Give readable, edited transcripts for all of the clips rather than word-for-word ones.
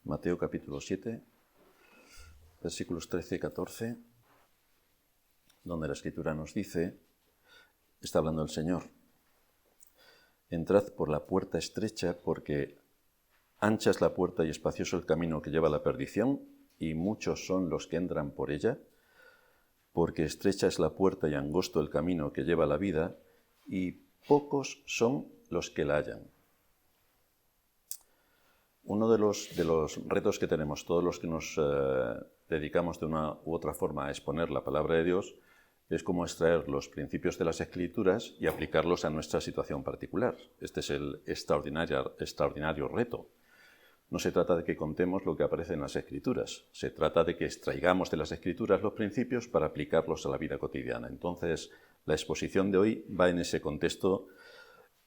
Mateo capítulo 7, versículos 13 y 14, donde la Escritura nos dice, está hablando el Señor: entrad por la puerta estrecha, porque ancha es la puerta y espacioso el camino que lleva a la perdición, y muchos son los que entran por ella, porque estrecha es la puerta y angosto el camino que lleva a la vida, y pocos son los que la hallan. Uno de los retos que tenemos todos los que nos dedicamos de una u otra forma a exponer la palabra de Dios es cómo extraer los principios de las Escrituras y aplicarlos a nuestra situación particular. Este es el extraordinario reto. No se trata de que contemos lo que aparece en las Escrituras, se trata de que extraigamos de las Escrituras los principios para aplicarlos a la vida cotidiana. Entonces, la exposición de hoy va en ese contexto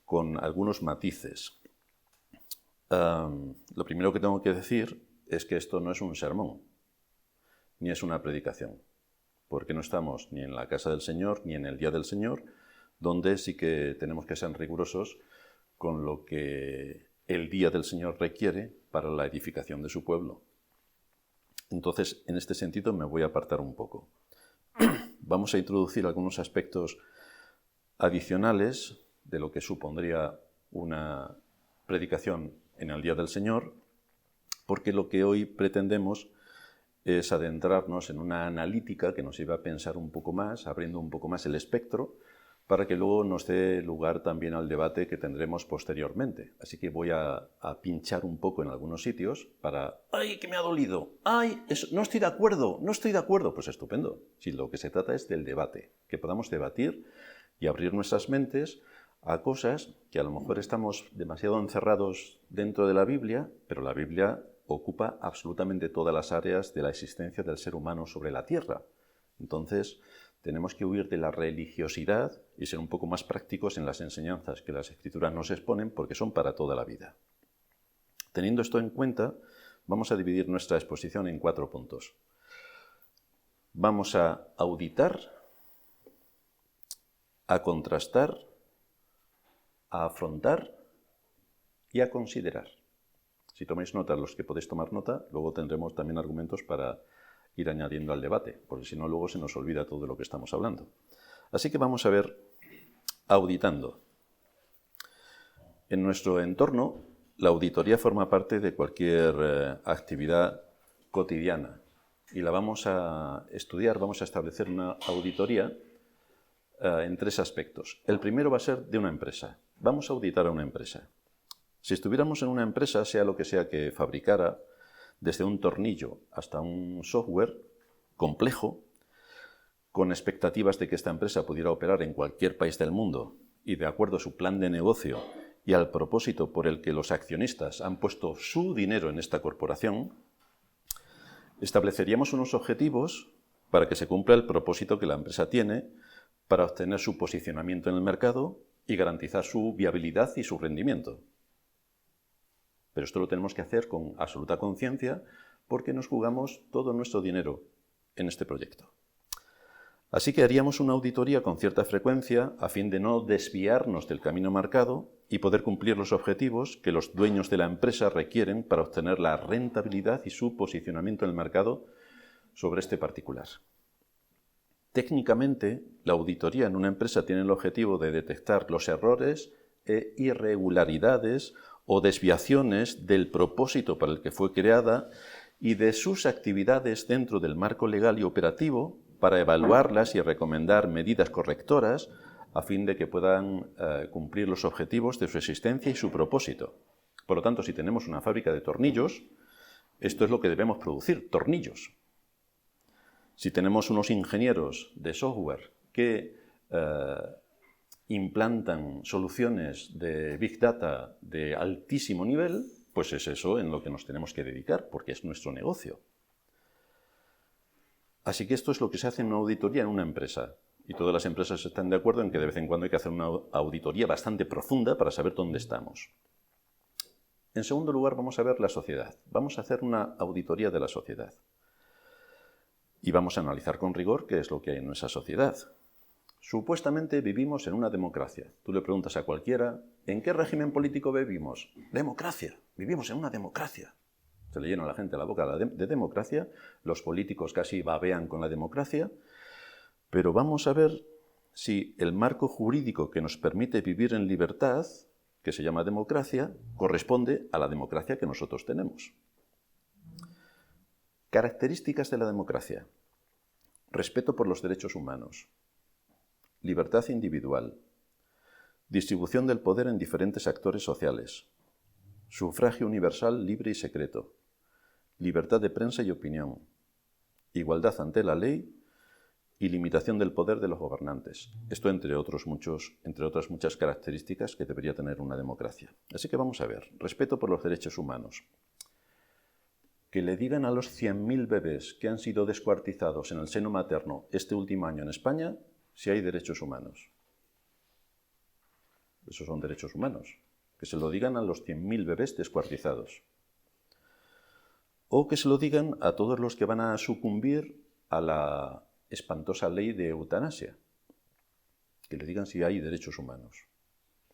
con algunos matices. Lo primero que tengo que decir es que esto no es un sermón, ni es una predicación, porque no estamos ni en la casa del Señor, ni en el día del Señor, donde sí que tenemos que ser rigurosos con lo que el día del Señor requiere para la edificación de su pueblo. Entonces, en este sentido, me voy a apartar un poco. Vamos a introducir algunos aspectos adicionales de lo que supondría una predicación en el día del Señor, porque lo que hoy pretendemos es adentrarnos en una analítica que nos lleve a pensar un poco más, abriendo un poco más el espectro, para que luego nos dé lugar también al debate que tendremos posteriormente. Así que voy a pinchar un poco en algunos sitios para ¡ay, que me ha dolido! ¡Ay, no estoy de acuerdo! ¡No estoy de acuerdo! Pues estupendo. Si lo que se trata es del debate, que podamos debatir y abrir nuestras mentes a cosas que a lo mejor estamos demasiado encerrados dentro de la Biblia, pero la Biblia ocupa absolutamente todas las áreas de la existencia del ser humano sobre la tierra. Entonces, tenemos que huir de la religiosidad y ser un poco más prácticos en las enseñanzas que las Escrituras nos exponen, porque son para toda la vida. Teniendo esto en cuenta, vamos a dividir nuestra exposición en 4 puntos. Vamos a auditar, a contrastar, a afrontar y a considerar. Si tomáis nota, los que podéis tomar nota, luego tendremos también argumentos para ir añadiendo al debate, porque si no, luego se nos olvida todo de lo que estamos hablando. Así que vamos a ver, auditando. En nuestro entorno, la auditoría forma parte de cualquier actividad cotidiana y la vamos a estudiar, vamos a establecer una auditoría en 3 aspectos. El primero va a ser de una empresa. Vamos a auditar a una empresa. Si estuviéramos en una empresa, sea lo que sea que fabricara, desde un tornillo hasta un software complejo, con expectativas de que esta empresa pudiera operar en cualquier país del mundo y de acuerdo a su plan de negocio y al propósito por el que los accionistas han puesto su dinero en esta corporación, estableceríamos unos objetivos para que se cumpla el propósito que la empresa tiene para obtener su posicionamiento en el mercado y garantizar su viabilidad y su rendimiento. Pero esto lo tenemos que hacer con absoluta conciencia porque nos jugamos todo nuestro dinero en este proyecto. Así que haríamos una auditoría con cierta frecuencia a fin de no desviarnos del camino marcado y poder cumplir los objetivos que los dueños de la empresa requieren para obtener la rentabilidad y su posicionamiento en el mercado sobre este particular. Técnicamente, la auditoría en una empresa tiene el objetivo de detectar los errores e irregularidades o desviaciones del propósito para el que fue creada y de sus actividades dentro del marco legal y operativo para evaluarlas y recomendar medidas correctoras a fin de que puedan cumplir los objetivos de su existencia y su propósito. Por lo tanto, si tenemos una fábrica de tornillos, esto es lo que debemos producir, tornillos. Si tenemos unos ingenieros de software que implantan soluciones de Big Data de altísimo nivel, pues es eso en lo que nos tenemos que dedicar, porque es nuestro negocio. Así que esto es lo que se hace en una auditoría en una empresa. Y todas las empresas están de acuerdo en que de vez en cuando hay que hacer una auditoría bastante profunda para saber dónde estamos. En segundo lugar, vamos a ver la sociedad. Vamos a hacer una auditoría de la sociedad. Y vamos a analizar con rigor qué es lo que hay en nuestra sociedad. Supuestamente vivimos en una democracia. Tú le preguntas a cualquiera, ¿en qué régimen político vivimos? Democracia. Vivimos en una democracia. Se le llena a la gente la boca de democracia, los políticos casi babean con la democracia, pero vamos a ver si el marco jurídico que nos permite vivir en libertad, que se llama democracia, corresponde a la democracia que nosotros tenemos. Características de la democracia. Respeto por los derechos humanos. Libertad individual. Distribución del poder en diferentes actores sociales. Sufragio universal, libre y secreto. Libertad de prensa y opinión. Igualdad ante la ley y limitación del poder de los gobernantes. Esto entre otras muchas características que debería tener una democracia. Así que vamos a ver. Respeto por los derechos humanos. Que le digan a los 100.000 bebés que han sido descuartizados en el seno materno este último año en España si hay derechos humanos. Esos son derechos humanos. Que se lo digan a los 100.000 bebés descuartizados. O que se lo digan a todos los que van a sucumbir a la espantosa ley de eutanasia. Que le digan si hay derechos humanos.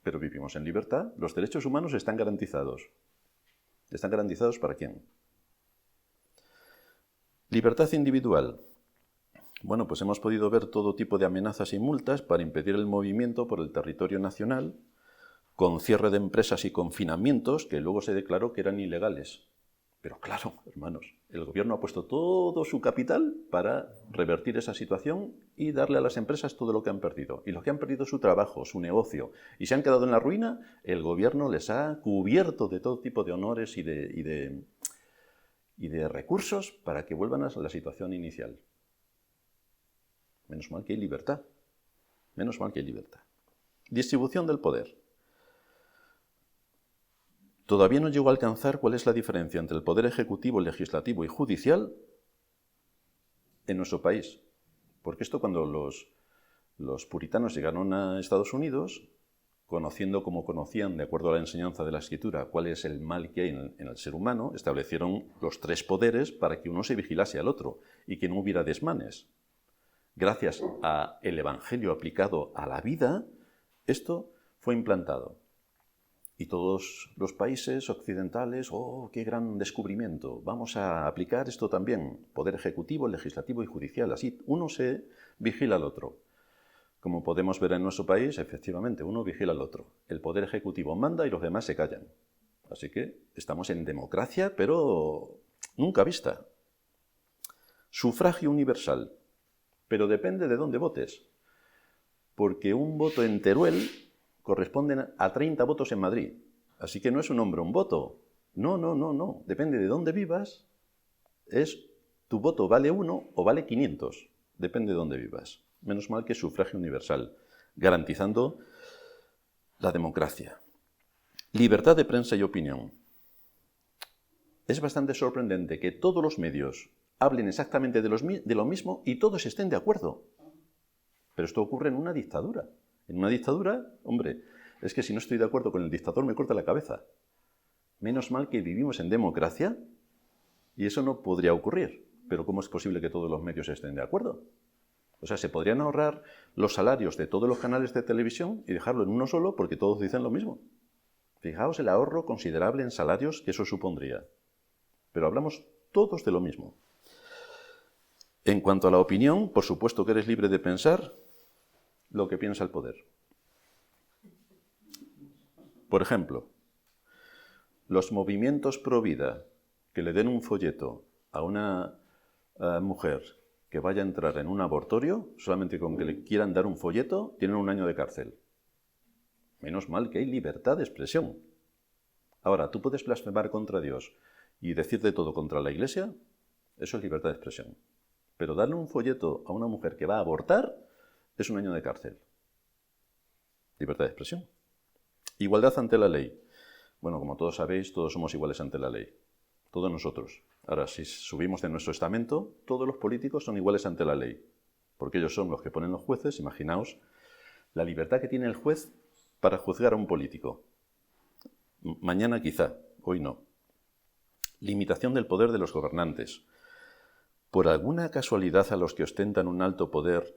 Pero vivimos en libertad. Los derechos humanos están garantizados. ¿Están garantizados para quién? Libertad individual. Bueno, pues hemos podido ver todo tipo de amenazas y multas para impedir el movimiento por el territorio nacional, con cierre de empresas y confinamientos que luego se declaró que eran ilegales. Pero claro, hermanos, el gobierno ha puesto todo su capital para revertir esa situación y darle a las empresas todo lo que han perdido. Y los que han perdido su trabajo, su negocio, y se han quedado en la ruina, el gobierno les ha cubierto de todo tipo de honores y de recursos para que vuelvan a la situación inicial. Menos mal que hay libertad. Menos mal que hay libertad. Distribución del poder. Todavía no llego a alcanzar cuál es la diferencia entre el poder ejecutivo, legislativo y judicial en nuestro país. Porque esto cuando los puritanos llegaron a Estados Unidos, conociendo como conocían, de acuerdo a la enseñanza de la Escritura, cuál es el mal que hay en el ser humano, establecieron los 3 poderes para que uno se vigilase al otro y que no hubiera desmanes. Gracias al Evangelio aplicado a la vida, esto fue implantado. Y todos los países occidentales, ¡oh, qué gran descubrimiento! Vamos a aplicar esto también, poder ejecutivo, legislativo y judicial. Así uno se vigila al otro. Como podemos ver en nuestro país, efectivamente, uno vigila al otro. El poder ejecutivo manda y los demás se callan. Así que estamos en democracia, pero nunca vista. Sufragio universal. Pero depende de dónde votes. Porque un voto en Teruel corresponde a 30 votos en Madrid. Así que no es un hombre un voto. No. Depende de dónde vivas. Tu voto vale 1 o vale 500. Depende de dónde vivas. Menos mal que es sufragio universal, garantizando la democracia. Libertad de prensa y opinión. Es bastante sorprendente que todos los medios hablen exactamente de lo mismo y todos estén de acuerdo. Pero esto ocurre en una dictadura. En una dictadura, hombre, es que si no estoy de acuerdo con el dictador me corta la cabeza. Menos mal que vivimos en democracia y eso no podría ocurrir. Pero ¿cómo es posible que todos los medios estén de acuerdo? O sea, se podrían ahorrar los salarios de todos los canales de televisión y dejarlo en uno solo porque todos dicen lo mismo. Fijaos el ahorro considerable en salarios que eso supondría. Pero hablamos todos de lo mismo. En cuanto a la opinión, por supuesto que eres libre de pensar lo que piensa el poder. Por ejemplo, los movimientos pro vida que le den un folleto a una mujer que vaya a entrar en un abortorio, solamente con que le quieran dar un folleto, tienen 1 año de cárcel. Menos mal que hay libertad de expresión. Ahora, ¿tú puedes blasfemar contra Dios y decir de todo contra la Iglesia? Eso es libertad de expresión. Pero darle un folleto a una mujer que va a abortar es 1 año de cárcel. Libertad de expresión. Igualdad ante la ley. Bueno, como todos sabéis, todos somos iguales ante la ley. Todos nosotros. Ahora, si subimos de nuestro estamento, todos los políticos son iguales ante la ley. Porque ellos son los que ponen los jueces. Imaginaos la libertad que tiene el juez para juzgar a un político. Mañana quizá, hoy no. Limitación del poder de los gobernantes. ¿Por alguna casualidad a los que ostentan un alto poder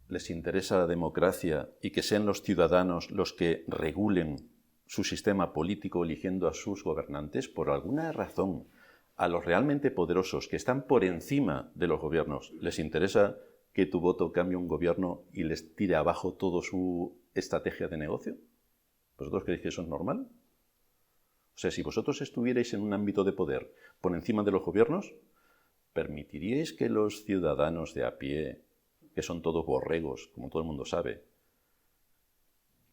les interesa la democracia y que sean los ciudadanos los que regulen su sistema político eligiendo a sus gobernantes? ¿Por alguna razón a los realmente poderosos, que están por encima de los gobiernos, les interesa que tu voto cambie un gobierno y les tire abajo toda su estrategia de negocio? ¿Vosotros creéis que eso es normal? O sea, si vosotros estuvierais en un ámbito de poder por encima de los gobiernos, ¿permitiríais que los ciudadanos de a pie, que son todos borregos, como todo el mundo sabe,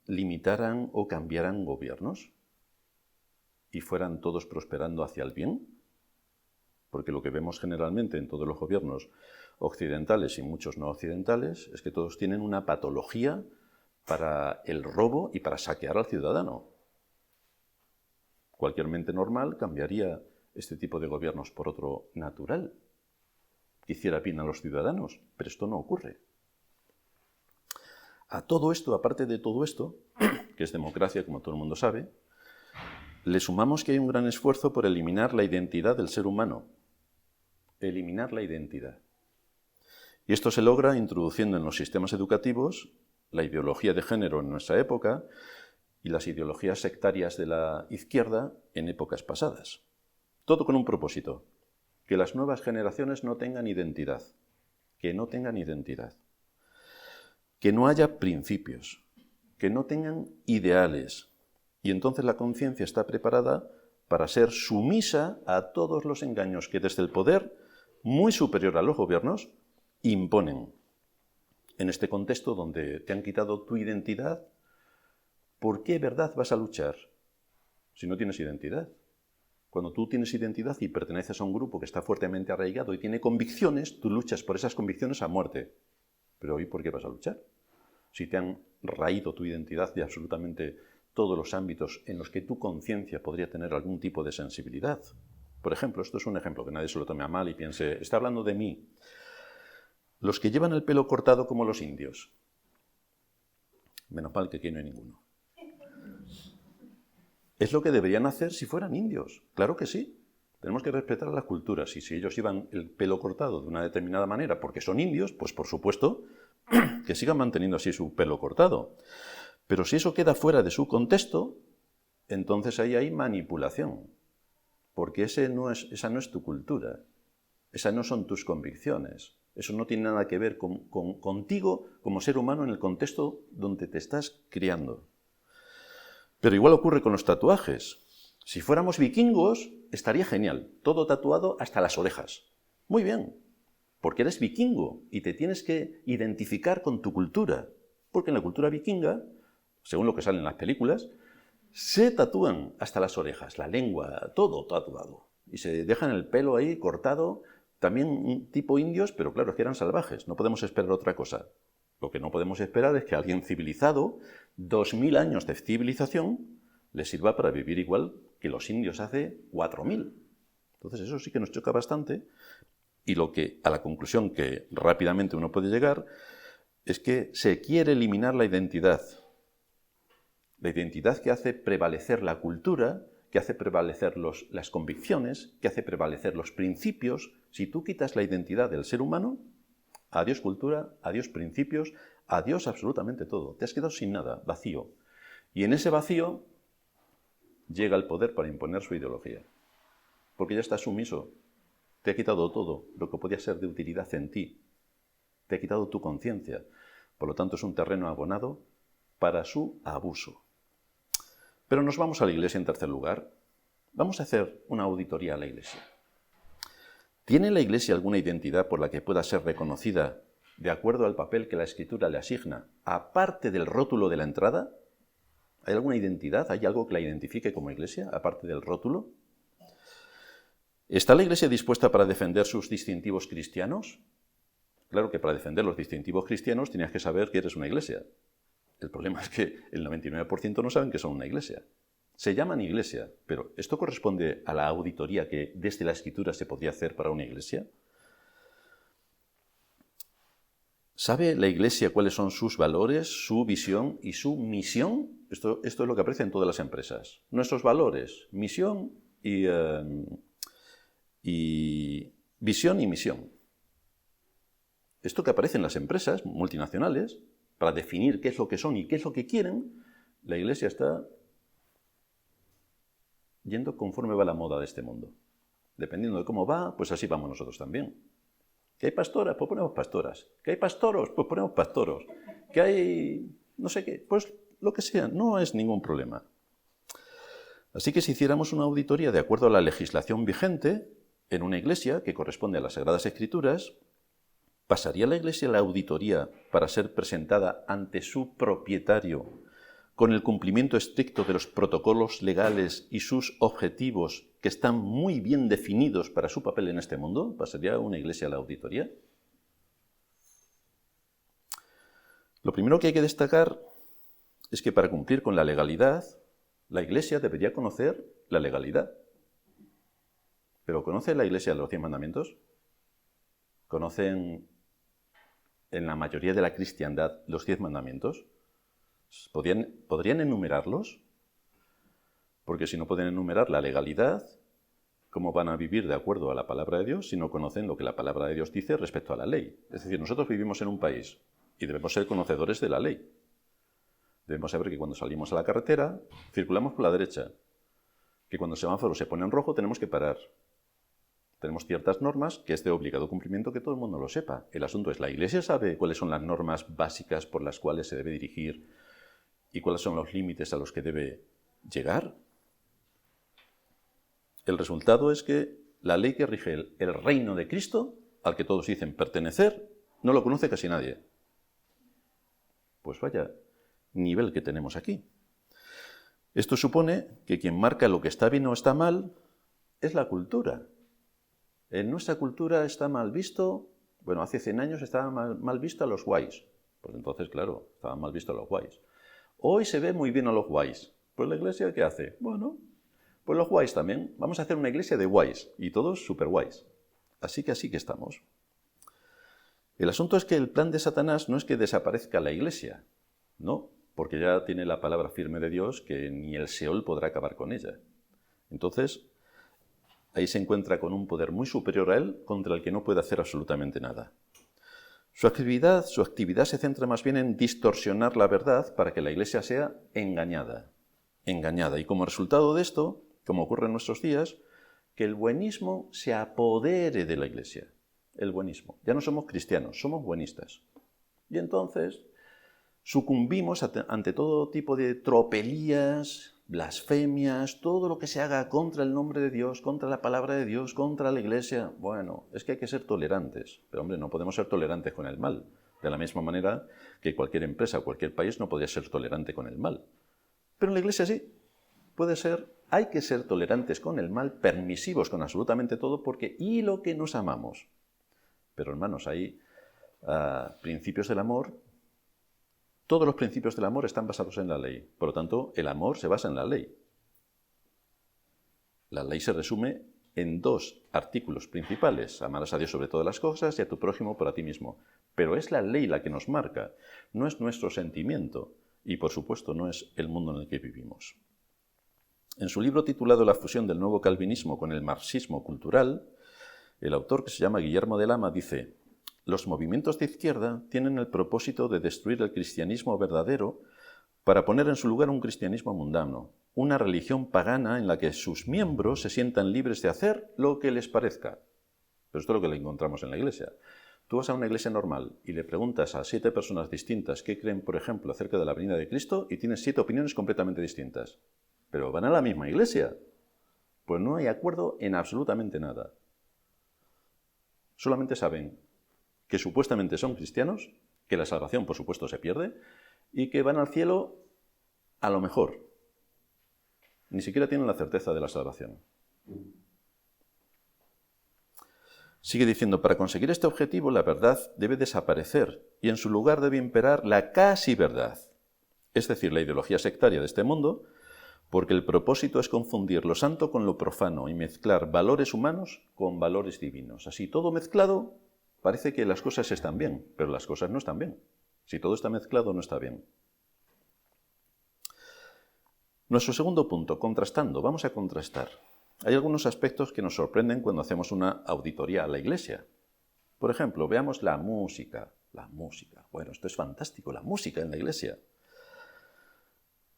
limitaran o cambiaran gobiernos y fueran todos prosperando hacia el bien? Porque lo que vemos generalmente en todos los gobiernos occidentales y muchos no occidentales es que todos tienen una patología para el robo y para saquear al ciudadano. Cualquier mente normal cambiaría este tipo de gobiernos por otro natural, que hiciera bien a los ciudadanos, pero esto no ocurre. A todo esto, aparte de todo esto, que es democracia, como todo el mundo sabe, le sumamos que hay un gran esfuerzo por eliminar la identidad del ser humano. Eliminar la identidad. Y esto se logra introduciendo en los sistemas educativos la ideología de género en nuestra época y las ideologías sectarias de la izquierda en épocas pasadas. Todo con un propósito: que las nuevas generaciones no tengan identidad, que no tengan identidad, que no haya principios, que no tengan ideales. Y entonces la conciencia está preparada para ser sumisa a todos los engaños que desde el poder, muy superior a los gobiernos, imponen. En este contexto donde te han quitado tu identidad, ¿por qué verdad vas a luchar si no tienes identidad? Cuando tú tienes identidad y perteneces a un grupo que está fuertemente arraigado y tiene convicciones, tú luchas por esas convicciones a muerte. Pero ¿hoy por qué vas a luchar? Si te han raído tu identidad de absolutamente todos los ámbitos en los que tu conciencia podría tener algún tipo de sensibilidad. Por ejemplo, esto es un ejemplo, que nadie se lo tome a mal y piense, está hablando de mí. Los que llevan el pelo cortado como los indios. Menos mal que aquí no hay ninguno. Es lo que deberían hacer si fueran indios. Claro que sí. Tenemos que respetar las culturas. Y si ellos llevan el pelo cortado de una determinada manera porque son indios, pues por supuesto que sigan manteniendo así su pelo cortado. Pero si eso queda fuera de su contexto, entonces ahí hay manipulación. Porque esa no es tu cultura. Esas no son tus convicciones. Eso no tiene nada que ver contigo como ser humano en el contexto donde te estás criando. Pero igual ocurre con los tatuajes. Si fuéramos vikingos, estaría genial. Todo tatuado hasta las orejas. Muy bien, porque eres vikingo y te tienes que identificar con tu cultura. Porque en la cultura vikinga, según lo que sale en las películas, se tatúan hasta las orejas, la lengua, todo tatuado. Y se dejan el pelo ahí cortado, también tipo indios, pero claro, es que eran salvajes. No podemos esperar otra cosa. Lo que no podemos esperar es que alguien civilizado, 2000 años de civilización, le sirva para vivir igual que los indios hace 4000. Entonces eso sí que nos choca bastante, y a la conclusión que rápidamente uno puede llegar es que se quiere eliminar la identidad. La identidad que hace prevalecer la cultura, que hace prevalecer las convicciones, que hace prevalecer los principios. Si tú quitas la identidad del ser humano, adiós cultura, adiós principios, adiós absolutamente todo. Te has quedado sin nada, vacío. Y en ese vacío llega el poder para imponer su ideología. Porque ya estás sumiso. Te ha quitado todo lo que podía ser de utilidad en ti. Te ha quitado tu conciencia. Por lo tanto, es un terreno abonado para su abuso. Pero nos vamos a la Iglesia en tercer lugar. Vamos a hacer una auditoría a la Iglesia. ¿Tiene la Iglesia alguna identidad por la que pueda ser reconocida de acuerdo al papel que la Escritura le asigna, aparte del rótulo de la entrada? ¿Hay alguna identidad? ¿Hay algo que la identifique como Iglesia, aparte del rótulo? ¿Está la Iglesia dispuesta para defender sus distintivos cristianos? Claro que para defender los distintivos cristianos tenías que saber que eres una Iglesia. El problema es que el 99% no saben que son una Iglesia. Se llaman Iglesia, pero ¿esto corresponde a la auditoría que desde la Escritura se podía hacer para una Iglesia? ¿Sabe la Iglesia cuáles son sus valores, su visión y su misión? Esto es lo que aparece en todas las empresas. Nuestros valores, misión y visión y misión. Esto que aparece en las empresas multinacionales, para definir qué es lo que son y qué es lo que quieren, la Iglesia está yendo conforme va la moda de este mundo. Dependiendo de cómo va, pues así vamos nosotros también. ¿Que hay pastoras? Pues ponemos pastoras. ¿Que hay pastoros? Pues ponemos pastoros. ¿Que hay no sé qué? Pues lo que sea, no es ningún problema. Así que si hiciéramos una auditoría de acuerdo a la legislación vigente en una iglesia que corresponde a las Sagradas Escrituras, ¿pasaría la iglesia la auditoría para ser presentada ante su propietario con el cumplimiento estricto de los protocolos legales y sus objetivos que están muy bien definidos para su papel en este mundo? ¿Pasaría una iglesia a la auditoría? Lo primero que hay que destacar es que para cumplir con la legalidad, la iglesia debería conocer la legalidad. ¿Pero conoce la iglesia los 10 mandamientos? ¿Conocen en la mayoría de la cristiandad los 10 mandamientos? ¿Podrían enumerarlos? Porque si no pueden enumerar la legalidad, ¿cómo van a vivir de acuerdo a la palabra de Dios si no conocen lo que la palabra de Dios dice respecto a la ley? Es decir, nosotros vivimos en un país y debemos ser conocedores de la ley. Debemos saber que cuando salimos a la carretera, circulamos por la derecha, que cuando el semáforo se pone en rojo tenemos que parar. Tenemos ciertas normas que es de obligado cumplimiento que todo el mundo lo sepa. El asunto es, ¿la Iglesia sabe cuáles son las normas básicas por las cuales se debe dirigir y cuáles son los límites a los que debe llegar? El resultado es que la ley que rige el reino de Cristo, al que todos dicen pertenecer, no lo conoce casi nadie. Pues vaya nivel que tenemos aquí. Esto supone que quien marca lo que está bien o está mal es la cultura. En nuestra cultura está mal visto, bueno, hace 100 años estaba mal visto a los guays. Pues entonces, claro, estaban mal visto a los guays. Hoy se ve muy bien a los guays. Pues la iglesia, ¿qué hace? Bueno, pues los guays también. Vamos a hacer una iglesia de guays, y todos super guays. Así que estamos. El asunto es que el plan de Satanás no es que desaparezca la iglesia, no, porque ya tiene la palabra firme de Dios que ni el Seol podrá acabar con ella. Entonces, ahí se encuentra con un poder muy superior a él contra el que no puede hacer absolutamente nada. Su actividad se centra más bien en distorsionar la verdad para que la iglesia sea engañada. Y como resultado de esto, como ocurre en nuestros días, que el buenismo se apodere de la iglesia. El buenismo. Ya no somos cristianos, somos buenistas. Y entonces sucumbimos ante todo tipo de tropelías, blasfemias, todo lo que se haga contra el nombre de Dios, contra la palabra de Dios, contra la iglesia. Bueno, es que hay que ser tolerantes. Pero hombre, no podemos ser tolerantes con el mal. De la misma manera que cualquier empresa o cualquier país no podría ser tolerante con el mal. Pero en la iglesia sí. Hay que ser tolerantes con el mal, permisivos con absolutamente todo, porque y lo que nos amamos. Pero hermanos, hay principios del amor. Todos los principios del amor están basados en la ley. Por lo tanto, el amor se basa en la ley. La ley se resume en 2 artículos principales. Amarás a Dios sobre todas las cosas y a tu prójimo por a ti mismo. Pero es la ley la que nos marca, no es nuestro sentimiento y, por supuesto, no es el mundo en el que vivimos. En su libro titulado La fusión del nuevo calvinismo con el marxismo cultural, el autor, que se llama Guillermo de Lama, dice: los movimientos de izquierda tienen el propósito de destruir el cristianismo verdadero para poner en su lugar un cristianismo mundano, una religión pagana en la que sus miembros se sientan libres de hacer lo que les parezca. Pero esto es lo que le encontramos en la iglesia. Tú vas a una iglesia normal y le preguntas a 7 personas distintas qué creen, por ejemplo, acerca de la venida de Cristo y tienes 7 opiniones completamente distintas. Pero van a la misma iglesia. Pues no hay acuerdo en absolutamente nada. Solamente saben que supuestamente son cristianos, que la salvación, por supuesto, se pierde, y que van al cielo a lo mejor. Ni siquiera tienen la certeza de la salvación. Sigue diciendo, para conseguir este objetivo, la verdad debe desaparecer, y en su lugar debe imperar la casi verdad, es decir, la ideología sectaria de este mundo, porque el propósito es confundir lo santo con lo profano y mezclar valores humanos con valores divinos. Así, todo mezclado, parece que las cosas están bien, pero las cosas no están bien. Si todo está mezclado, no está bien. Nuestro segundo punto, contrastando. Vamos a contrastar. Hay algunos aspectos que nos sorprenden cuando hacemos una auditoría a la iglesia. Por ejemplo, veamos la música. La música. Bueno, esto es fantástico, la música en la iglesia.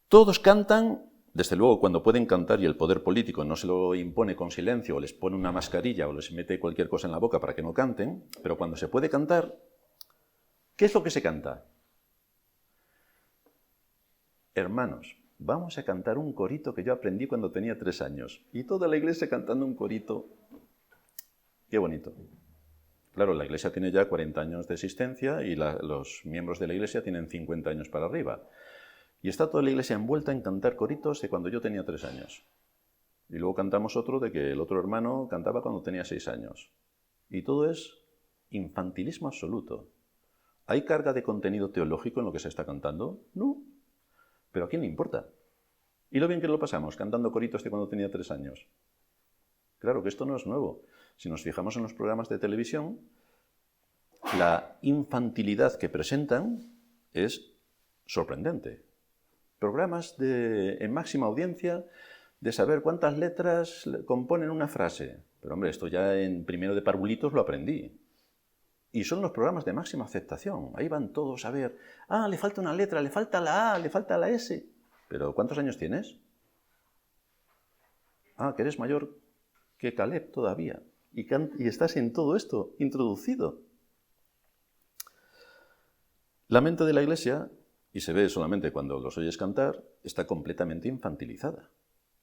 Todos cantan Desde luego, cuando pueden cantar y el poder político no se lo impone con silencio o les pone una mascarilla o les mete cualquier cosa en la boca para que no canten, pero cuando se puede cantar, ¿qué es lo que se canta? Hermanos, vamos a cantar un corito que yo aprendí cuando tenía 3 años. Y toda la iglesia cantando un corito. Qué bonito. Claro, la iglesia tiene ya 40 años de existencia y los miembros de la iglesia tienen 50 años para arriba. Y está toda la iglesia envuelta en cantar coritos de cuando yo tenía 3 años. Y luego cantamos otro de que el otro hermano cantaba cuando tenía 6 años. Y todo es infantilismo absoluto. ¿Hay carga de contenido teológico en lo que se está cantando? No. ¿Pero a quién le importa? ¿Y lo bien que lo pasamos cantando coritos de cuando tenía 3 años? Claro que esto no es nuevo. Si nos fijamos en los programas de televisión, la infantilidad que presentan es sorprendente. Programas en máxima audiencia de saber cuántas letras componen una frase. Pero hombre, esto ya en primero de parvulitos lo aprendí. Y son los programas de máxima aceptación. Ahí van todos a ver, le falta una letra, le falta la A, le falta la S. ¿Pero cuántos años tienes? Que eres mayor que Caleb todavía. Y estás en todo esto introducido. La mente de la iglesia, y se ve solamente cuando los oyes cantar, está completamente infantilizada.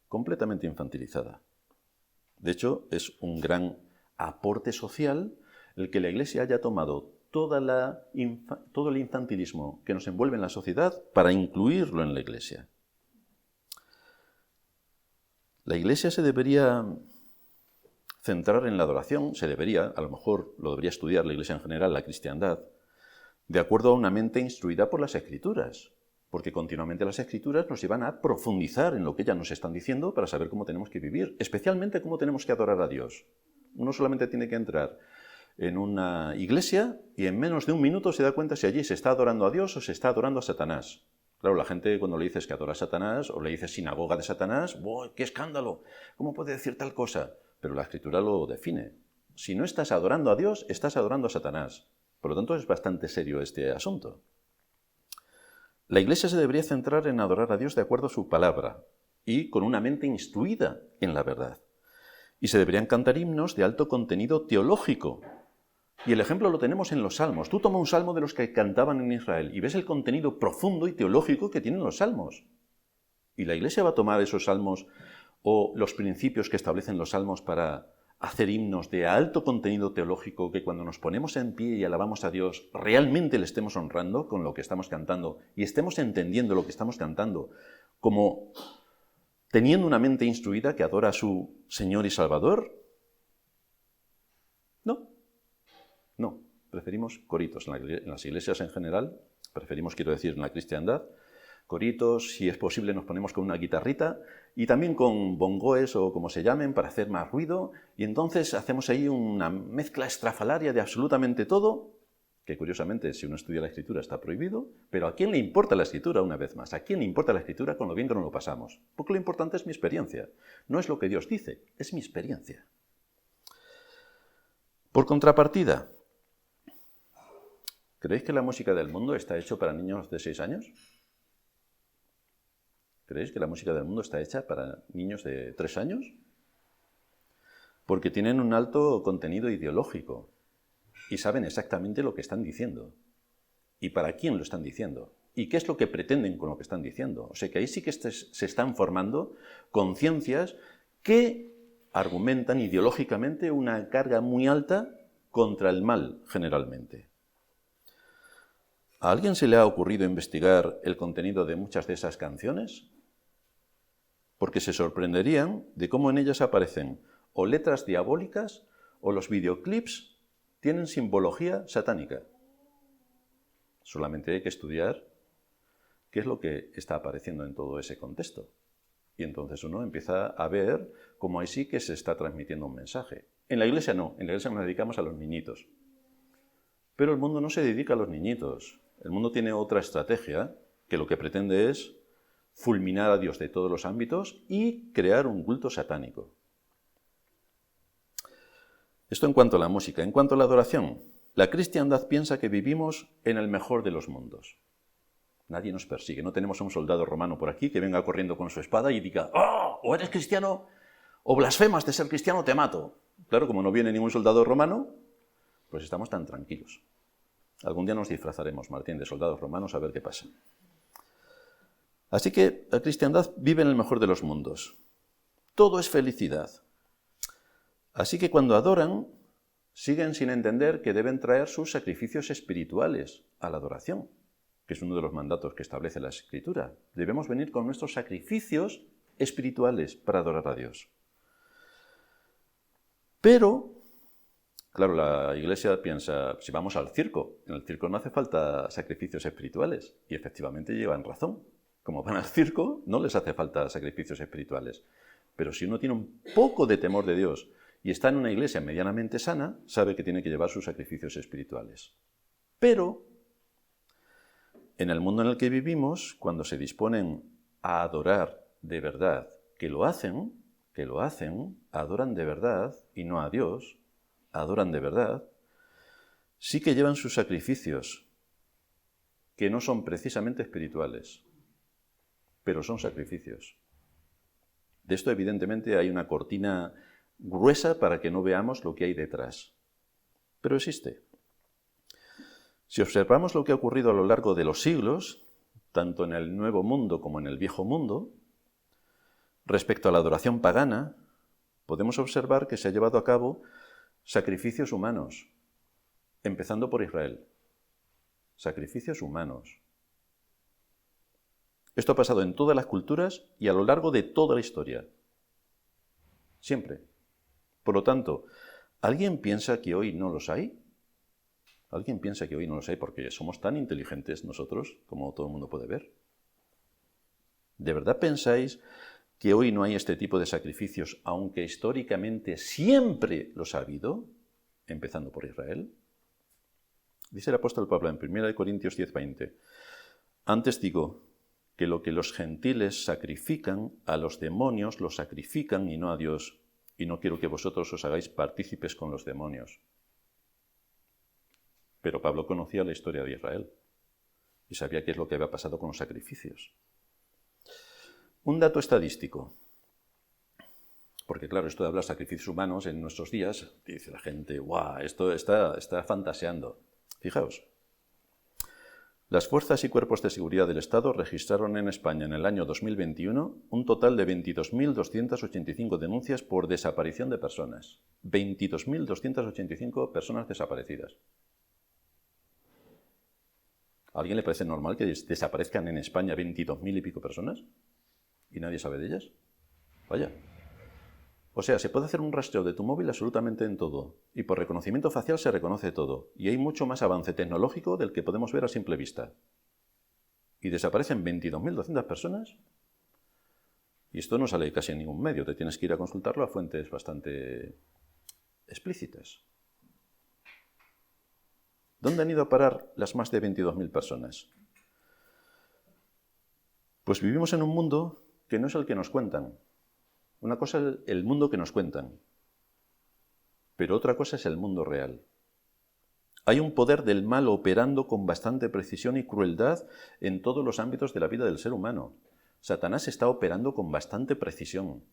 Completamente infantilizada. De hecho, es un gran aporte social el que la iglesia haya tomado todo el infantilismo que nos envuelve en la sociedad para incluirlo en la iglesia. La iglesia se debería centrar en la adoración, a lo mejor lo debería estudiar la iglesia en general, la cristiandad, de acuerdo a una mente instruida por las Escrituras, porque continuamente las Escrituras nos llevan a profundizar en lo que ellas nos están diciendo para saber cómo tenemos que vivir, especialmente cómo tenemos que adorar a Dios. Uno solamente tiene que entrar en una iglesia y en menos de un minuto se da cuenta si allí se está adorando a Dios o se está adorando a Satanás. Claro, la gente cuando le dices que adora a Satanás o le dices sinagoga de Satanás, ¡oh, qué escándalo! ¿Cómo puede decir tal cosa? Pero la Escritura lo define. Si no estás adorando a Dios, estás adorando a Satanás. Por lo tanto, es bastante serio este asunto. La iglesia se debería centrar en adorar a Dios de acuerdo a su palabra y con una mente instruida en la verdad. Y se deberían cantar himnos de alto contenido teológico. Y el ejemplo lo tenemos en los salmos. Tú toma un salmo de los que cantaban en Israel y ves el contenido profundo y teológico que tienen los salmos. Y la iglesia va a tomar esos salmos o los principios que establecen los salmos para hacer himnos de alto contenido teológico que cuando nos ponemos en pie y alabamos a Dios realmente le estemos honrando con lo que estamos cantando y estemos entendiendo lo que estamos cantando como teniendo una mente instruida que adora a su Señor y Salvador. No, preferimos coritos. En las iglesias en general, quiero decir, en la cristiandad, coritos, si es posible nos ponemos con una guitarrita y también con bongoes o como se llamen para hacer más ruido y entonces hacemos ahí una mezcla estrafalaria de absolutamente todo, que curiosamente si uno estudia la Escritura está prohibido, pero ¿a quién le importa la Escritura una vez más? ¿A quién le importa la Escritura con lo bien que nos lo pasamos? Porque lo importante es mi experiencia, no es lo que Dios dice, es mi experiencia. Por contrapartida, ¿creéis que la música del mundo está hecha para niños de 6 años? ¿Creéis que la música del mundo está hecha para niños de 3 años? Porque tienen un alto contenido ideológico y saben exactamente lo que están diciendo y para quién lo están diciendo y qué es lo que pretenden con lo que están diciendo. O sea que ahí sí que se están formando conciencias que argumentan ideológicamente una carga muy alta contra el mal generalmente. ¿A alguien se le ha ocurrido investigar el contenido de muchas de esas canciones? Porque se sorprenderían de cómo en ellas aparecen o letras diabólicas o los videoclips tienen simbología satánica. Solamente hay que estudiar qué es lo que está apareciendo en todo ese contexto. Y entonces uno empieza a ver cómo ahí sí que se está transmitiendo un mensaje. En la iglesia no, en la iglesia nos dedicamos a los niñitos. Pero el mundo no se dedica a los niñitos. El mundo tiene otra estrategia que lo que pretende es fulminar a Dios de todos los ámbitos y crear un culto satánico. Esto en cuanto a la música. En cuanto a la adoración, la cristiandad piensa que vivimos en el mejor de los mundos. Nadie nos persigue. No tenemos a un soldado romano por aquí que venga corriendo con su espada y diga, ¡oh! O eres cristiano o blasfemas de ser cristiano, te mato. Claro, como no viene ningún soldado romano, pues estamos tan tranquilos. Algún día nos disfrazaremos, Martín, de soldados romanos a ver qué pasa. Así que la cristiandad vive en el mejor de los mundos. Todo es felicidad. Así que cuando adoran, siguen sin entender que deben traer sus sacrificios espirituales a la adoración, que es uno de los mandatos que establece la Escritura. Debemos venir con nuestros sacrificios espirituales para adorar a Dios. Pero, claro, la Iglesia piensa, si vamos al circo, en el circo no hace falta sacrificios espirituales, y efectivamente llevan razón. Como van al circo, no les hace falta sacrificios espirituales. Pero si uno tiene un poco de temor de Dios y está en una iglesia medianamente sana, sabe que tiene que llevar sus sacrificios espirituales. Pero, en el mundo en el que vivimos, cuando se disponen a adorar de verdad, que lo hacen, adoran de verdad y no a Dios, adoran de verdad, sí que llevan sus sacrificios, que no son precisamente espirituales, pero son sacrificios. De esto, evidentemente, hay una cortina gruesa para que no veamos lo que hay detrás. Pero existe. Si observamos lo que ha ocurrido a lo largo de los siglos, tanto en el Nuevo Mundo como en el Viejo Mundo, respecto a la adoración pagana, podemos observar que se ha llevado a cabo sacrificios humanos, empezando por Israel. Sacrificios humanos. Esto ha pasado en todas las culturas y a lo largo de toda la historia. Siempre. Por lo tanto, ¿alguien piensa que hoy no los hay? ¿Alguien piensa que hoy no los hay porque somos tan inteligentes nosotros, como todo el mundo puede ver? ¿De verdad pensáis que hoy no hay este tipo de sacrificios, aunque históricamente siempre los ha habido, empezando por Israel? Dice el apóstol Pablo en 1 Corintios 10:20, antes digo que lo que los gentiles sacrifican, a los demonios los sacrifican y no a Dios, y no quiero que vosotros os hagáis partícipes con los demonios. Pero Pablo conocía la historia de Israel y sabía qué es lo que había pasado con los sacrificios. Un dato estadístico, porque claro, esto de hablar de sacrificios humanos en nuestros días, dice la gente, ¡guau! Esto está fantaseando. Fijaos, las fuerzas y cuerpos de seguridad del Estado registraron en España en el año 2021 un total de 22.285 denuncias por desaparición de personas. 22.285 personas desaparecidas. ¿A alguien le parece normal que desaparezcan en España 22.000 y pico personas? ¿Y nadie sabe de ellas? Vaya. O sea, se puede hacer un rastreo de tu móvil absolutamente en todo. Y por reconocimiento facial se reconoce todo. Y hay mucho más avance tecnológico del que podemos ver a simple vista. Y desaparecen 22.200 personas. Y esto no sale casi en ningún medio. Te tienes que ir a consultarlo a fuentes bastante explícitas. ¿Dónde han ido a parar las más de 22.000 personas? Pues vivimos en un mundo que no es el que nos cuentan. Una cosa es el mundo que nos cuentan, pero otra cosa es el mundo real. Hay un poder del mal operando con bastante precisión y crueldad en todos los ámbitos de la vida del ser humano. Satanás está operando con bastante precisión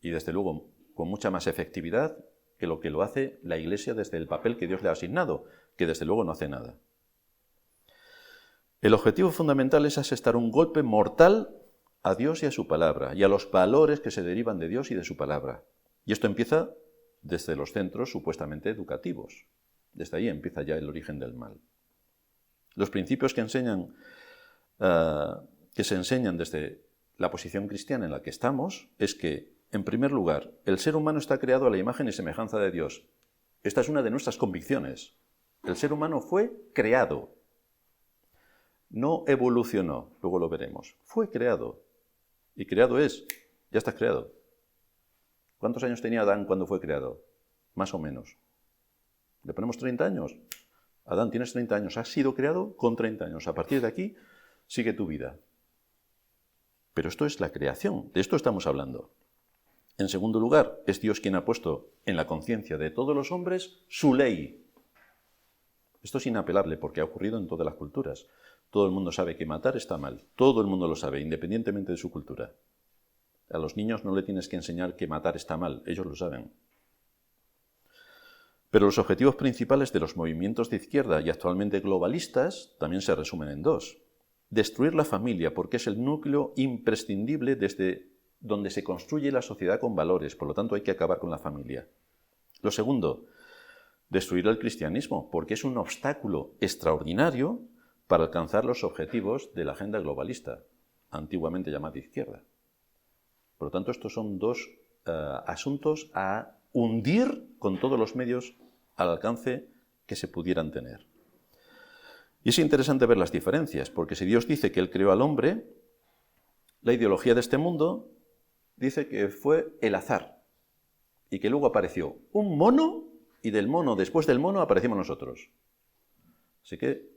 y, desde luego, con mucha más efectividad que lo hace la Iglesia desde el papel que Dios le ha asignado, que desde luego no hace nada. El objetivo fundamental es asestar un golpe mortal a Dios y a su palabra, y a los valores que se derivan de Dios y de su palabra. Y esto empieza desde los centros supuestamente educativos. Desde ahí empieza ya el origen del mal. Los principios que se enseñan desde la posición cristiana en la que estamos es que, en primer lugar, el ser humano está creado a la imagen y semejanza de Dios. Esta es una de nuestras convicciones. El ser humano fue creado. No evolucionó, luego lo veremos. Fue creado. Y creado es, ya estás creado. ¿Cuántos años tenía Adán cuando fue creado? Más o menos. ¿Le ponemos 30 años? Adán, tienes 30 años, has sido creado con 30 años. A partir de aquí, sigue tu vida. Pero esto es la creación, de esto estamos hablando. En segundo lugar, es Dios quien ha puesto en la conciencia de todos los hombres su ley. Esto es inapelable porque ha ocurrido en todas las culturas. Todo el mundo sabe que matar está mal. Todo el mundo lo sabe, independientemente de su cultura. A los niños no le tienes que enseñar que matar está mal, ellos lo saben. Pero los objetivos principales de los movimientos de izquierda y actualmente globalistas también se resumen en dos. Destruir la familia, porque es el núcleo imprescindible desde donde se construye la sociedad con valores, por lo tanto hay que acabar con la familia. Lo segundo, destruir el cristianismo, porque es un obstáculo extraordinario para alcanzar los objetivos de la agenda globalista, antiguamente llamada izquierda. Por lo tanto, estos son dos asuntos a hundir con todos los medios al alcance que se pudieran tener. Y es interesante ver las diferencias, porque si Dios dice que Él creó al hombre, la ideología de este mundo dice que fue el azar y que luego apareció un mono y del mono, después del mono, aparecimos nosotros. Así que,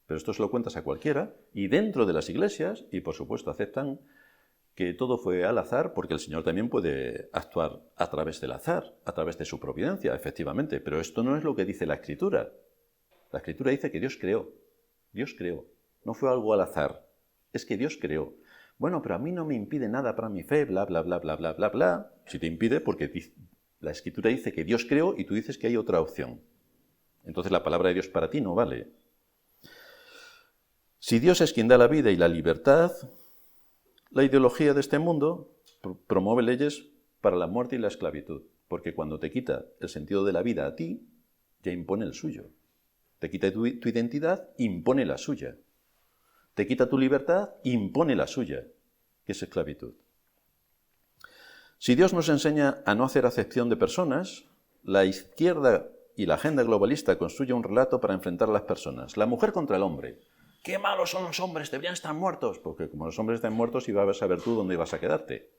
pero esto se lo cuentas a cualquiera y dentro de las iglesias, y por supuesto aceptan que todo fue al azar, porque el Señor también puede actuar a través del azar, a través de su providencia, efectivamente, pero esto no es lo que dice la Escritura. La Escritura dice que Dios creó, no fue algo al azar, es que Dios creó. Bueno, pero a mí no me impide nada para mi fe, bla, bla, bla, bla, bla, bla, bla. Si te impide, porque la Escritura dice que Dios creó y tú dices que hay otra opción. Entonces la palabra de Dios para ti no vale. Si Dios es quien da la vida y la libertad, la ideología de este mundo promueve leyes para la muerte y la esclavitud, porque cuando te quita el sentido de la vida a ti, ya impone el suyo. Te quita tu identidad, impone la suya. Te quita tu libertad, impone la suya, que es esclavitud. Si Dios nos enseña a no hacer acepción de personas, la izquierda y la agenda globalista construye un relato para enfrentar a las personas. La mujer contra el hombre. ¡Qué malos son los hombres! ¡Deberían estar muertos! Porque como los hombres están muertos, ibas a saber tú dónde ibas a quedarte.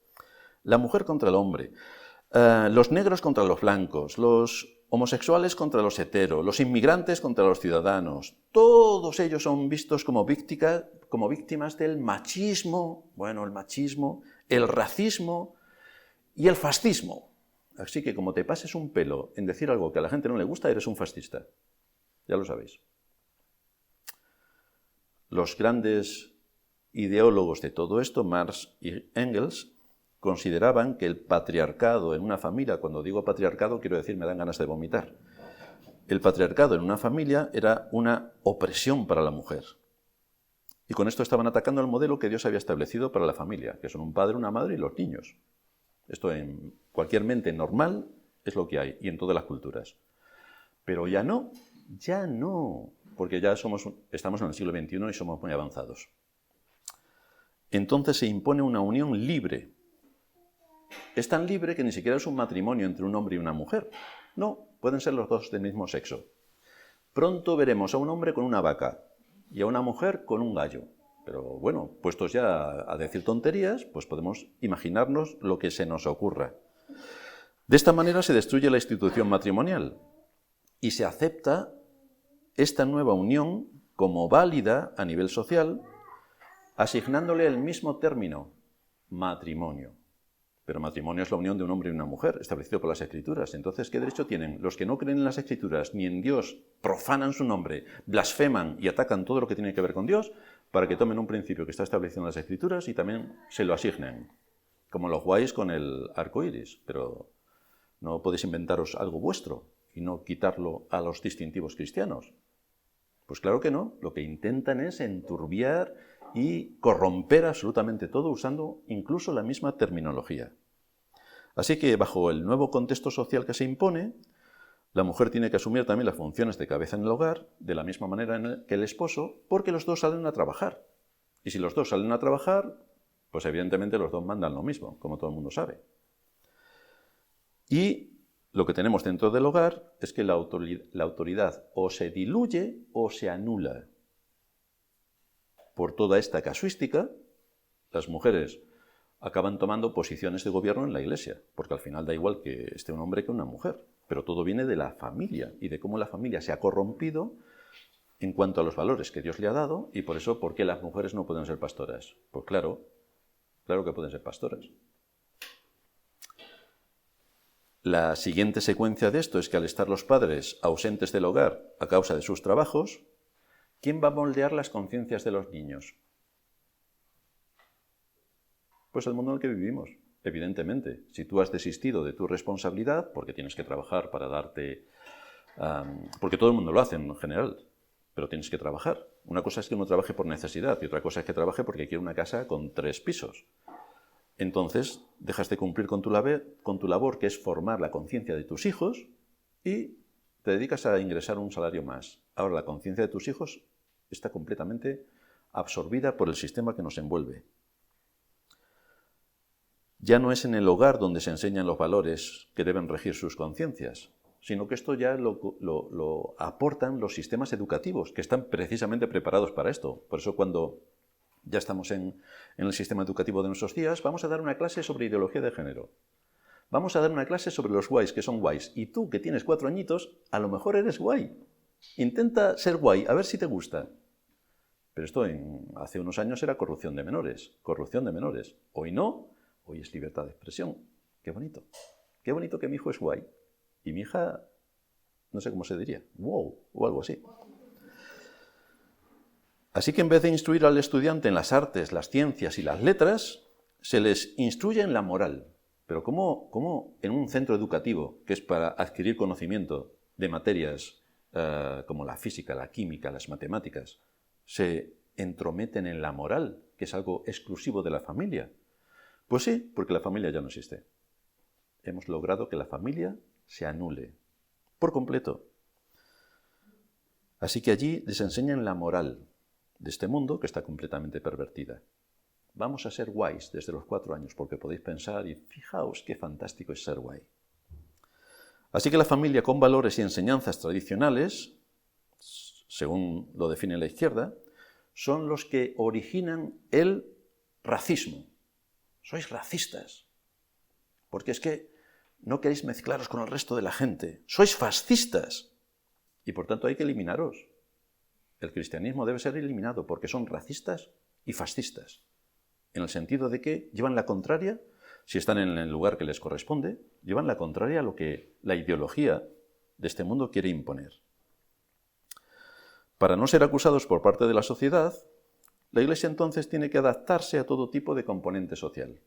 La mujer contra el hombre. Los negros contra los blancos. Los homosexuales contra los heteros. Los inmigrantes contra los ciudadanos. Todos ellos son vistos como víctimas del machismo. Bueno, el machismo, el racismo y el fascismo. Así que como te pases un pelo en decir algo que a la gente no le gusta, eres un fascista. Ya lo sabéis. Los grandes ideólogos de todo esto, Marx y Engels, consideraban que el patriarcado en una familia, cuando digo patriarcado quiero decir me dan ganas de vomitar, el patriarcado en una familia era una opresión para la mujer. Y con esto estaban atacando el modelo que Dios había establecido para la familia, que son un padre, una madre y los niños. Esto en cualquier mente normal es lo que hay, y en todas las culturas. Pero ya no, porque ya estamos en el siglo XXI y somos muy avanzados. Entonces se impone una unión libre. Es tan libre que ni siquiera es un matrimonio entre un hombre y una mujer. No, pueden ser los dos del mismo sexo. Pronto veremos a un hombre con una vaca y a una mujer con un gallo. Pero bueno, puestos ya a decir tonterías, pues podemos imaginarnos lo que se nos ocurra. De esta manera se destruye la institución matrimonial y se acepta esta nueva unión como válida a nivel social, asignándole el mismo término, matrimonio. Pero matrimonio es la unión de un hombre y una mujer, establecido por las Escrituras. Entonces, ¿qué derecho tienen los que no creen en las Escrituras ni en Dios, profanan su nombre, blasfeman y atacan todo lo que tiene que ver con Dios, para que tomen un principio que está establecido en las Escrituras y también se lo asignen? Como los guays con el arco iris, pero no podéis inventaros algo vuestro y no quitarlo a los distintivos cristianos. Pues claro que no, lo que intentan es enturbiar y corromper absolutamente todo usando incluso la misma terminología. Así que bajo el nuevo contexto social que se impone, la mujer tiene que asumir también las funciones de cabeza en el hogar de la misma manera que el esposo, porque los dos salen a trabajar. Y si los dos salen a trabajar, pues evidentemente los dos mandan lo mismo, como todo el mundo sabe. Y lo que tenemos dentro del hogar es que la autoridad o se diluye o se anula. Por toda esta casuística, las mujeres acaban tomando posiciones de gobierno en la Iglesia, porque al final da igual que esté un hombre que una mujer, pero todo viene de la familia y de cómo la familia se ha corrompido en cuanto a los valores que Dios le ha dado, y por eso, ¿por qué las mujeres no pueden ser pastoras? Pues claro que pueden ser pastoras. La siguiente secuencia de esto es que al estar los padres ausentes del hogar a causa de sus trabajos, ¿Quién va a moldear las conciencias de los niños? Pues el mundo en el que vivimos, evidentemente. Si tú has desistido de tu responsabilidad, porque tienes que trabajar para darte... porque todo el mundo lo hace en general, pero tienes que trabajar. Una cosa es que uno trabaje por necesidad y otra cosa es que trabaje porque quiere una casa con 3 pisos. Entonces, dejas de cumplir con tu labor, que es formar la conciencia de tus hijos, y te dedicas a ingresar un salario más. Ahora, la conciencia de tus hijos está completamente absorbida por el sistema que nos envuelve. Ya no es en el hogar donde se enseñan los valores que deben regir sus conciencias, sino que esto ya lo aportan los sistemas educativos, que están precisamente preparados para esto. Por eso cuando ya estamos en el sistema educativo de nuestros días, vamos a dar una clase sobre ideología de género. Vamos a dar una clase sobre los guays, que son guays. Y tú, que tienes 4 añitos, a lo mejor eres guay. Intenta ser guay, a ver si te gusta. Pero esto hace unos años era corrupción de menores. Corrupción de menores. Hoy no. Hoy es libertad de expresión. Qué bonito. Qué bonito que mi hijo es guay. Y mi hija, no sé cómo se diría, wow, o algo así. Así que en vez de instruir al estudiante en las artes, las ciencias y las letras, se les instruye en la moral. Pero ¿cómo en un centro educativo, que es para adquirir conocimiento de materias como la física, la química, las matemáticas, se entrometen en la moral, que es algo exclusivo de la familia? Pues sí, porque la familia ya no existe. Hemos logrado que la familia se anule por completo. Así que allí les enseñan la moral de este mundo que está completamente pervertida. Vamos a ser guays desde los 4 años, porque podéis pensar y fijaos qué fantástico es ser guay. Así que la familia con valores y enseñanzas tradicionales, según lo define la izquierda, son los que originan el racismo. Sois racistas, porque es que no queréis mezclaros con el resto de la gente. Sois fascistas y por tanto hay que eliminaros. El cristianismo debe ser eliminado porque son racistas y fascistas, en el sentido de que llevan la contraria, si están en el lugar que les corresponde, llevan la contraria a lo que la ideología de este mundo quiere imponer. Para no ser acusados por parte de la sociedad, la Iglesia entonces tiene que adaptarse a todo tipo de componente social,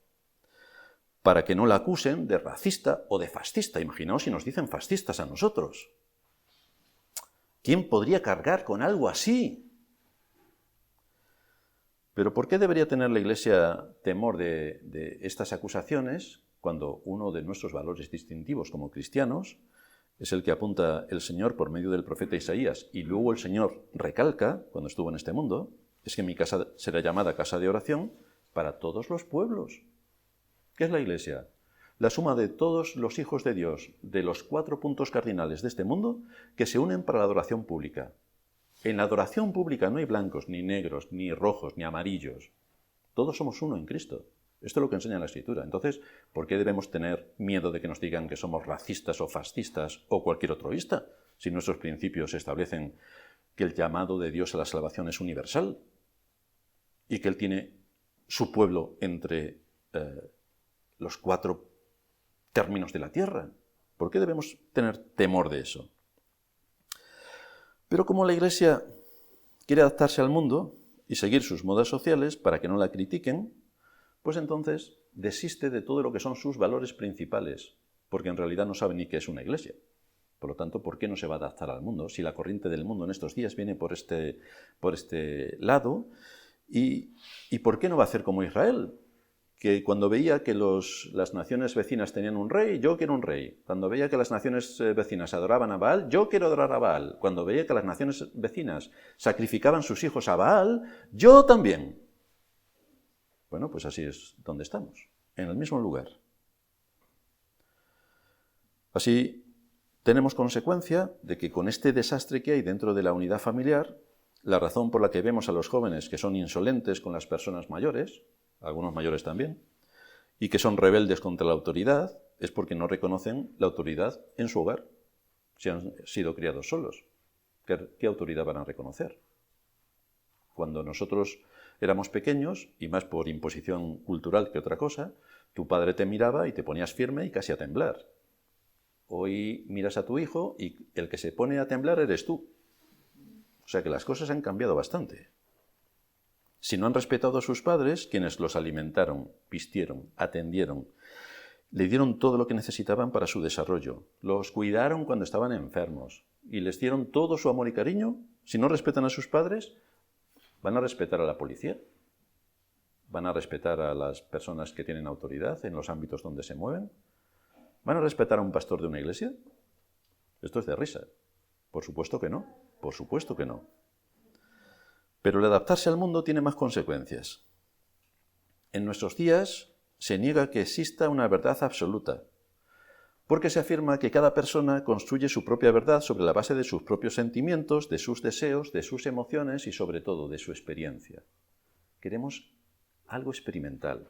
para que no la acusen de racista o de fascista. Imaginaos si nos dicen fascistas a nosotros. ¿Quién podría cargar con algo así? Pero ¿por qué debería tener la Iglesia temor de estas acusaciones cuando uno de nuestros valores distintivos como cristianos es el que apunta el Señor por medio del profeta Isaías y luego el Señor recalca, cuando estuvo en este mundo, es que mi casa será llamada casa de oración para todos los pueblos? ¿Qué es la Iglesia? La suma de todos los hijos de Dios, de los 4 puntos cardinales de este mundo, que se unen para la adoración pública. En la adoración pública no hay blancos, ni negros, ni rojos, ni amarillos. Todos somos uno en Cristo. Esto es lo que enseña la Escritura. Entonces, ¿por qué debemos tener miedo de que nos digan que somos racistas o fascistas o cualquier otroísta, si nuestros principios establecen que el llamado de Dios a la salvación es universal y que Él tiene su pueblo entre los 4 términos de la tierra? ¿Por qué debemos tener temor de eso? Pero como la Iglesia quiere adaptarse al mundo y seguir sus modas sociales para que no la critiquen, pues entonces desiste de todo lo que son sus valores principales, porque en realidad no sabe ni qué es una iglesia. Por lo tanto, ¿por qué no se va a adaptar al mundo? Si la corriente del mundo en estos días viene por este lado, ¿y por qué no va a hacer como Israel? Que cuando veía que las naciones vecinas tenían un rey, yo quiero un rey. Cuando veía que las naciones vecinas adoraban a Baal, yo quiero adorar a Baal. Cuando veía que las naciones vecinas sacrificaban sus hijos a Baal, yo también. Bueno, pues así es donde estamos, en el mismo lugar. Así tenemos consecuencia de que con este desastre que hay dentro de la unidad familiar, la razón por la que vemos a los jóvenes que son insolentes con las personas mayores, algunos mayores también, y que son rebeldes contra la autoridad, es porque no reconocen la autoridad en su hogar, si han sido criados solos. ¿Qué autoridad van a reconocer? Cuando nosotros éramos pequeños, y más por imposición cultural que otra cosa, tu padre te miraba y te ponías firme y casi a temblar. Hoy miras a tu hijo y el que se pone a temblar eres tú. O sea que las cosas han cambiado bastante. Si no han respetado a sus padres, quienes los alimentaron, vistieron, atendieron, le dieron todo lo que necesitaban para su desarrollo, los cuidaron cuando estaban enfermos y les dieron todo su amor y cariño, si no respetan a sus padres, ¿van a respetar a la policía? ¿Van a respetar a las personas que tienen autoridad en los ámbitos donde se mueven? ¿Van a respetar a un pastor de una iglesia? Esto es de risa. Por supuesto que no. Por supuesto que no. Pero el adaptarse al mundo tiene más consecuencias. En nuestros días se niega que exista una verdad absoluta, porque se afirma que cada persona construye su propia verdad sobre la base de sus propios sentimientos, de sus deseos, de sus emociones y sobre todo de su experiencia. Queremos algo experimental.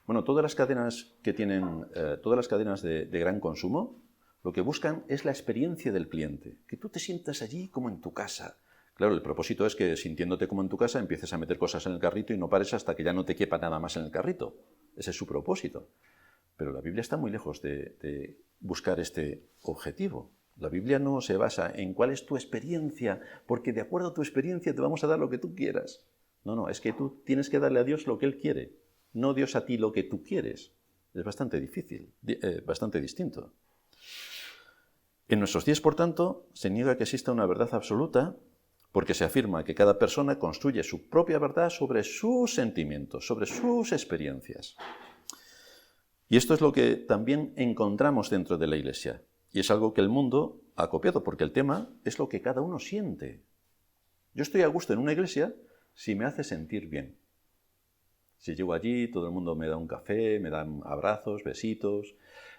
Bueno, todas las cadenas que tienen, todas las cadenas de gran consumo, lo que buscan es la experiencia del cliente, que tú te sientas allí como en tu casa. Claro, el propósito es que sintiéndote como en tu casa empieces a meter cosas en el carrito y no pares hasta que ya no te quepa nada más en el carrito. Ese es su propósito. Pero la Biblia está muy lejos de buscar este objetivo. La Biblia no se basa en cuál es tu experiencia, porque de acuerdo a tu experiencia te vamos a dar lo que tú quieras. No, es que tú tienes que darle a Dios lo que Él quiere, no Dios a ti lo que tú quieres. Es bastante difícil, bastante distinto. En nuestros días, por tanto, se niega que exista una verdad absoluta porque se afirma que cada persona construye su propia verdad sobre sus sentimientos, sobre sus experiencias. Y esto es lo que también encontramos dentro de la Iglesia. Y es algo que el mundo ha copiado, porque el tema es lo que cada uno siente. Yo estoy a gusto en una iglesia si me hace sentir bien. Si llego allí, todo el mundo me da un café, me dan abrazos, besitos,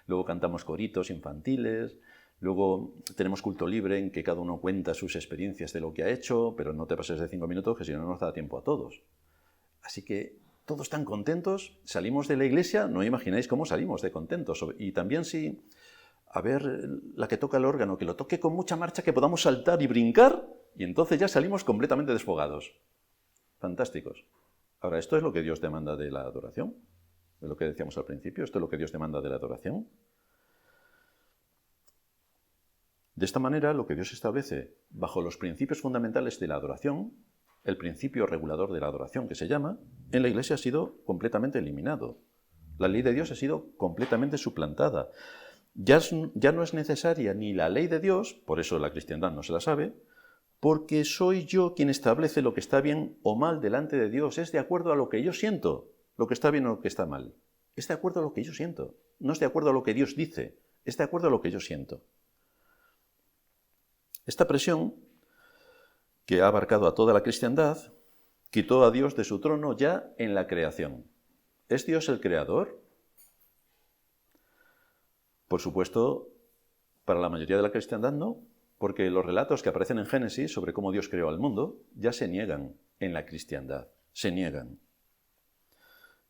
luego cantamos coritos infantiles, luego tenemos culto libre en que cada uno cuenta sus experiencias de lo que ha hecho, pero no te pases de 5 minutos, que si no nos da tiempo a todos. Así que todos están contentos, salimos de la iglesia, no imagináis cómo salimos de contentos. Y también si, a ver, la que toca el órgano, que lo toque con mucha marcha, que podamos saltar y brincar, y entonces ya salimos completamente desfogados. Fantásticos. Ahora, ¿esto es lo que Dios demanda de la adoración? ¿Es lo que decíamos al principio? ¿Esto es lo que Dios demanda de la adoración? De esta manera, lo que Dios establece bajo los principios fundamentales de la adoración, el principio regulador de la adoración que se llama, en la Iglesia ha sido completamente eliminado. La ley de Dios ha sido completamente suplantada. Ya no es necesaria ni la ley de Dios, por eso la cristiandad no se la sabe, porque soy yo quien establece lo que está bien o mal delante de Dios. Es de acuerdo a lo que yo siento, lo que está bien o lo que está mal. Es de acuerdo a lo que yo siento. No es de acuerdo a lo que Dios dice, es de acuerdo a lo que yo siento. Esta presión, que ha abarcado a toda la cristiandad, quitó a Dios de su trono ya en la creación. ¿Es Dios el creador? Por supuesto, para la mayoría de la cristiandad no, porque los relatos que aparecen en Génesis sobre cómo Dios creó al mundo ya se niegan en la cristiandad, se niegan.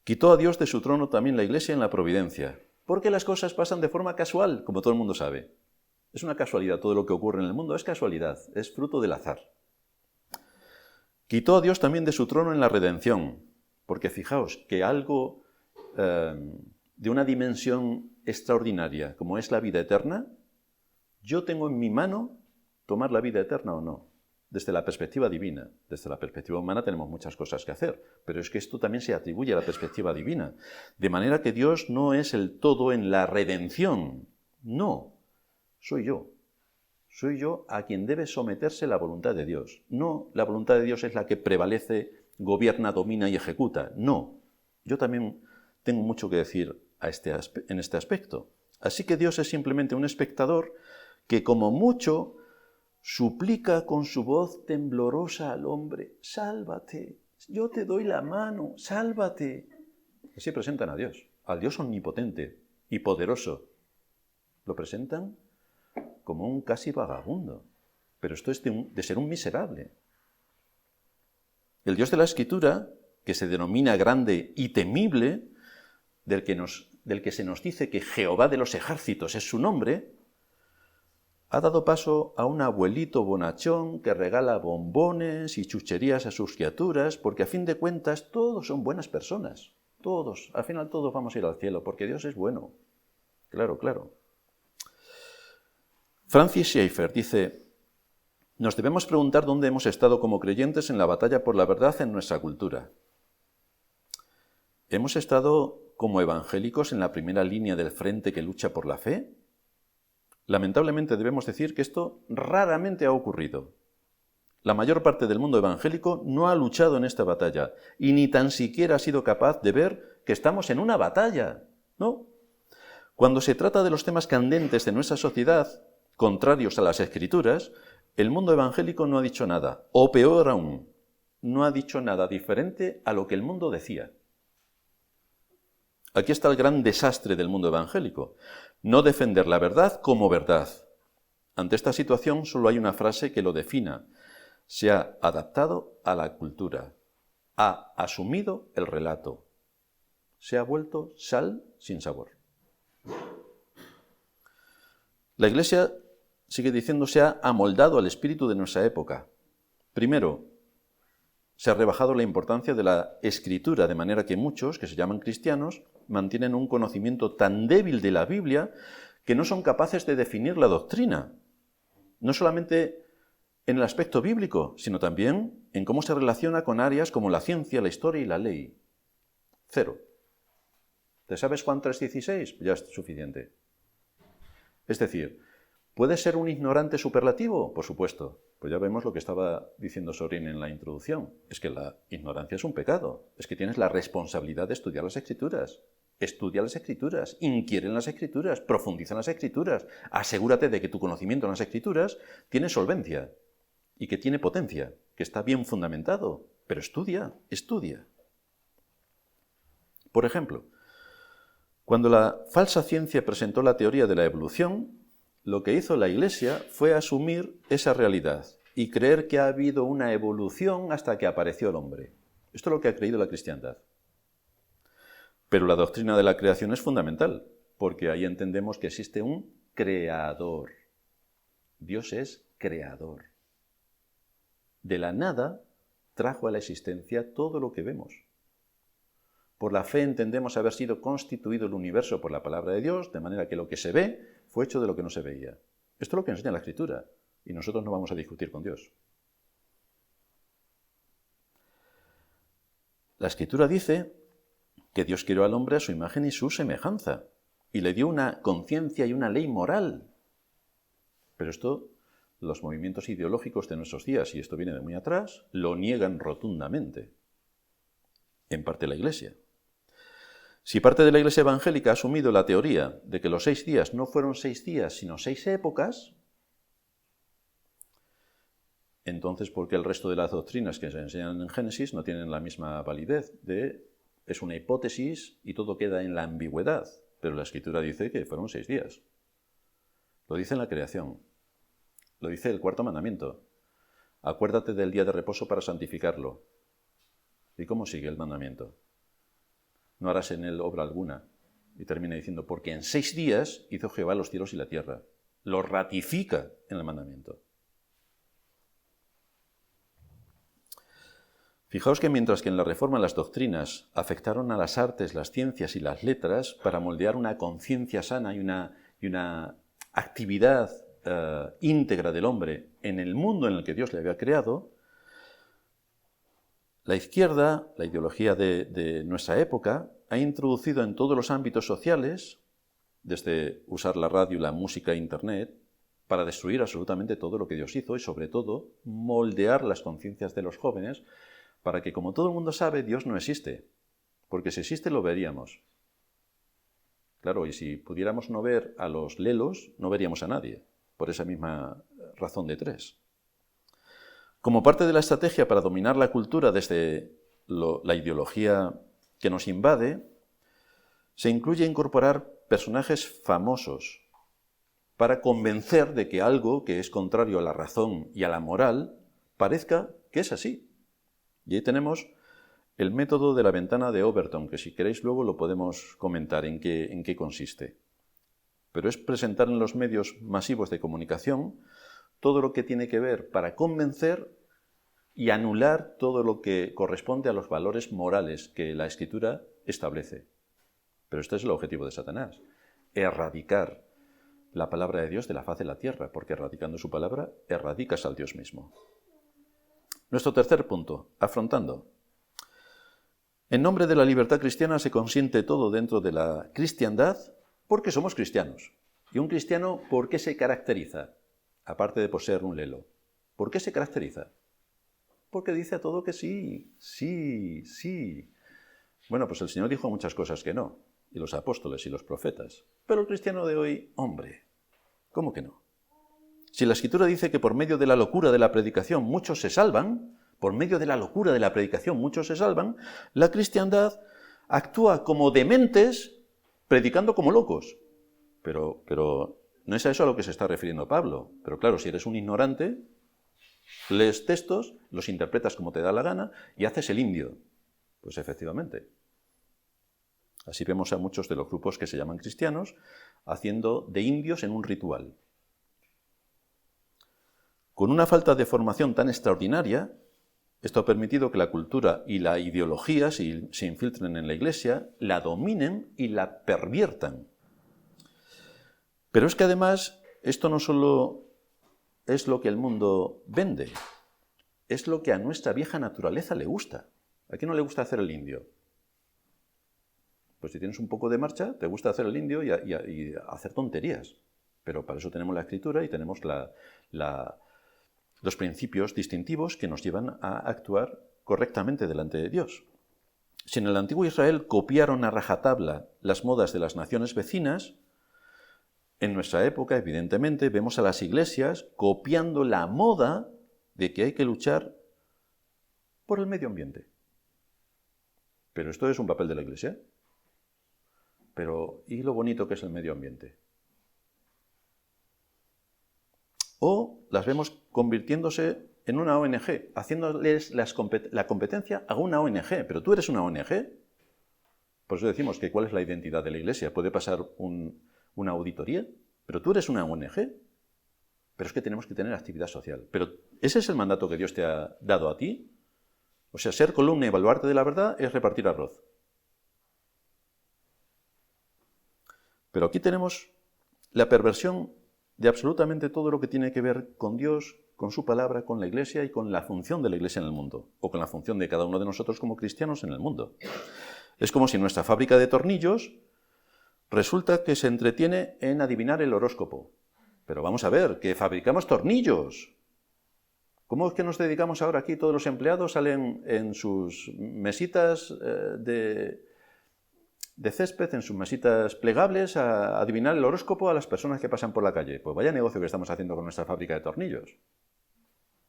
Quitó a Dios de su trono también la Iglesia en la providencia, porque las cosas pasan de forma casual, como todo el mundo sabe. Es una casualidad, todo lo que ocurre en el mundo es casualidad, es fruto del azar. Quitó a Dios también de su trono en la redención, porque fijaos que algo de una dimensión extraordinaria, como es la vida eterna, yo tengo en mi mano tomar la vida eterna o no, desde la perspectiva divina. Desde la perspectiva humana tenemos muchas cosas que hacer, pero es que esto también se atribuye a la perspectiva divina. De manera que Dios no es el todo en la redención, no, soy yo. Soy yo a quien debe someterse la voluntad de Dios. No, la voluntad de Dios es la que prevalece, gobierna, domina y ejecuta. No, yo también tengo mucho que decir en este aspecto. Así que Dios es simplemente un espectador que como mucho suplica con su voz temblorosa al hombre, sálvate, yo te doy la mano, sálvate. Así presentan a Dios, al Dios omnipotente y poderoso. Lo presentan como un casi vagabundo, pero esto es de ser un miserable. El Dios de la Escritura, que se denomina grande y temible, del que se nos dice que Jehová de los ejércitos es su nombre, ha dado paso a un abuelito bonachón que regala bombones y chucherías a sus criaturas, porque a fin de cuentas todos son buenas personas. Todos, al final todos vamos a ir al cielo, porque Dios es bueno. Claro, claro. Francis Schaeffer dice, Nos debemos preguntar dónde hemos estado como creyentes en la batalla por la verdad en nuestra cultura. ¿Hemos estado como evangélicos en la primera línea del frente que lucha por la fe? Lamentablemente debemos decir que esto raramente ha ocurrido. La mayor parte del mundo evangélico no ha luchado en esta batalla y ni tan siquiera ha sido capaz de ver que estamos en una batalla, ¿no? Cuando se trata de los temas candentes de nuestra sociedad, contrarios a las Escrituras, el mundo evangélico no ha dicho nada, o peor aún, no ha dicho nada diferente a lo que el mundo decía. Aquí está el gran desastre del mundo evangélico, no defender la verdad como verdad. Ante esta situación solo hay una frase que lo defina: se ha adaptado a la cultura, ha asumido el relato, se ha vuelto sal sin sabor. La Iglesia, sigue diciendo, se ha amoldado al espíritu de nuestra época. Primero, se ha rebajado la importancia de la Escritura, de manera que muchos, que se llaman cristianos, mantienen un conocimiento tan débil de la Biblia que no son capaces de definir la doctrina. No solamente en el aspecto bíblico, sino también en cómo se relaciona con áreas como la ciencia, la historia y la ley. 0. ¿Te sabes Juan 3:16? Ya es suficiente. Es decir, ¿puede ser un ignorante superlativo? Por supuesto. Pues ya vemos lo que estaba diciendo Sorin en la introducción. Es que la ignorancia es un pecado. Es que tienes la responsabilidad de estudiar las Escrituras. Estudia las Escrituras, inquiere en las Escrituras, profundiza en las Escrituras. Asegúrate de que tu conocimiento en las Escrituras tiene solvencia y que tiene potencia, que está bien fundamentado. Pero estudia. Por ejemplo, cuando la falsa ciencia presentó la teoría de la evolución, lo que hizo la Iglesia fue asumir esa realidad y creer que ha habido una evolución hasta que apareció el hombre. Esto es lo que ha creído la cristiandad. Pero la doctrina de la creación es fundamental, porque ahí entendemos que existe un creador. Dios es creador. De la nada trajo a la existencia todo lo que vemos. Por la fe entendemos haber sido constituido el universo por la palabra de Dios, de manera que lo que se ve fue hecho de lo que no se veía. Esto es lo que enseña la Escritura, y nosotros no vamos a discutir con Dios. La Escritura dice que Dios creó al hombre a su imagen y su semejanza, y le dio una conciencia y una ley moral. Pero esto, los movimientos ideológicos de nuestros días, y esto viene de muy atrás, lo niegan rotundamente. En parte la Iglesia. Si parte de la Iglesia evangélica ha asumido la teoría de que los 6 días no fueron 6 días, sino 6 épocas, entonces, ¿por qué el resto de las doctrinas que se enseñan en Génesis no tienen la misma validez? Es una hipótesis y todo queda en la ambigüedad, pero la Escritura dice que fueron 6 días. Lo dice en la creación, lo dice el 4.º mandamiento. Acuérdate del día de reposo para santificarlo. ¿Y cómo sigue el mandamiento? No harás en él obra alguna. Y termina diciendo, porque en 6 días hizo Jehová los cielos y la tierra. Lo ratifica en el mandamiento. Fijaos que mientras que en la Reforma las doctrinas afectaron a las artes, las ciencias y las letras para moldear una conciencia sana y una actividad íntegra del hombre en el mundo en el que Dios le había creado, la izquierda, la ideología de nuestra época, ha introducido en todos los ámbitos sociales, desde usar la radio, la música e Internet, para destruir absolutamente todo lo que Dios hizo y, sobre todo, moldear las conciencias de los jóvenes para que, como todo el mundo sabe, Dios no existe. Porque si existe, lo veríamos. Claro, y si pudiéramos no ver a los lelos, no veríamos a nadie, por esa misma razón de 3. Como parte de la estrategia para dominar la cultura desde la ideología que nos invade, se incluye incorporar personajes famosos para convencer de que algo que es contrario a la razón y a la moral parezca que es así. Y ahí tenemos el método de la ventana de Overton, que si queréis luego lo podemos comentar en qué consiste. Pero es presentar en los medios masivos de comunicación todo lo que tiene que ver para convencer y anular todo lo que corresponde a los valores morales que la Escritura establece. Pero este es el objetivo de Satanás, erradicar la palabra de Dios de la faz de la tierra, porque erradicando su palabra, erradicas al Dios mismo. Nuestro tercer punto, afrontando. En nombre de la libertad cristiana se consiente todo dentro de la cristiandad porque somos cristianos. ¿Y un cristiano por qué se caracteriza? Aparte de poseer un lelo. ¿Por qué se caracteriza? Porque dice a todo que sí, sí, sí. Bueno, pues el Señor dijo muchas cosas que no, y los apóstoles y los profetas. Pero el cristiano de hoy, hombre, ¿cómo que no? Si la Escritura dice que por medio de la locura de la predicación muchos se salvan, por medio de la locura de la predicación muchos se salvan, la cristiandad actúa como dementes predicando como locos. Pero no es a eso a lo que se está refiriendo Pablo. Pero claro, si eres un ignorante, lees textos, los interpretas como te da la gana y haces el indio. Pues efectivamente. Así vemos a muchos de los grupos que se llaman cristianos haciendo de indios en un ritual. Con una falta de formación tan extraordinaria, esto ha permitido que la cultura y la ideología se infiltren en la Iglesia, la dominen y la perviertan. Pero es que además esto no solo es lo que el mundo vende, es lo que a nuestra vieja naturaleza le gusta. ¿A quién no le gusta hacer el indio? Pues si tienes un poco de marcha, te gusta hacer el indio y hacer tonterías. Pero para eso tenemos la Escritura y tenemos los principios distintivos que nos llevan a actuar correctamente delante de Dios. Si en el antiguo Israel copiaron a rajatabla las modas de las naciones vecinas, en nuestra época, evidentemente, vemos a las iglesias copiando la moda de que hay que luchar por el medio ambiente. Pero esto es un papel de la Iglesia. Pero, ¿y lo bonito que es el medio ambiente? O las vemos convirtiéndose en una ONG, haciéndoles la competencia a una ONG. Pero tú eres una ONG. Por eso decimos que ¿cuál es la identidad de la Iglesia? Puede pasar una auditoría, pero tú eres una ONG. Pero es que tenemos que tener actividad social. Pero ¿ese es el mandato que Dios te ha dado a ti? O sea, ser columna y baluarte de la verdad es repartir arroz. Pero aquí tenemos la perversión de absolutamente todo lo que tiene que ver con Dios, con su palabra, con la Iglesia y con la función de la Iglesia en el mundo, o con la función de cada uno de nosotros como cristianos en el mundo. Es como si nuestra fábrica de tornillos resulta que se entretiene en adivinar el horóscopo. Pero vamos a ver, que fabricamos tornillos. ¿Cómo es que nos dedicamos ahora aquí? Todos los empleados salen en sus mesitas de césped, en sus mesitas plegables, a adivinar el horóscopo a las personas que pasan por la calle. Pues vaya negocio que estamos haciendo con nuestra fábrica de tornillos.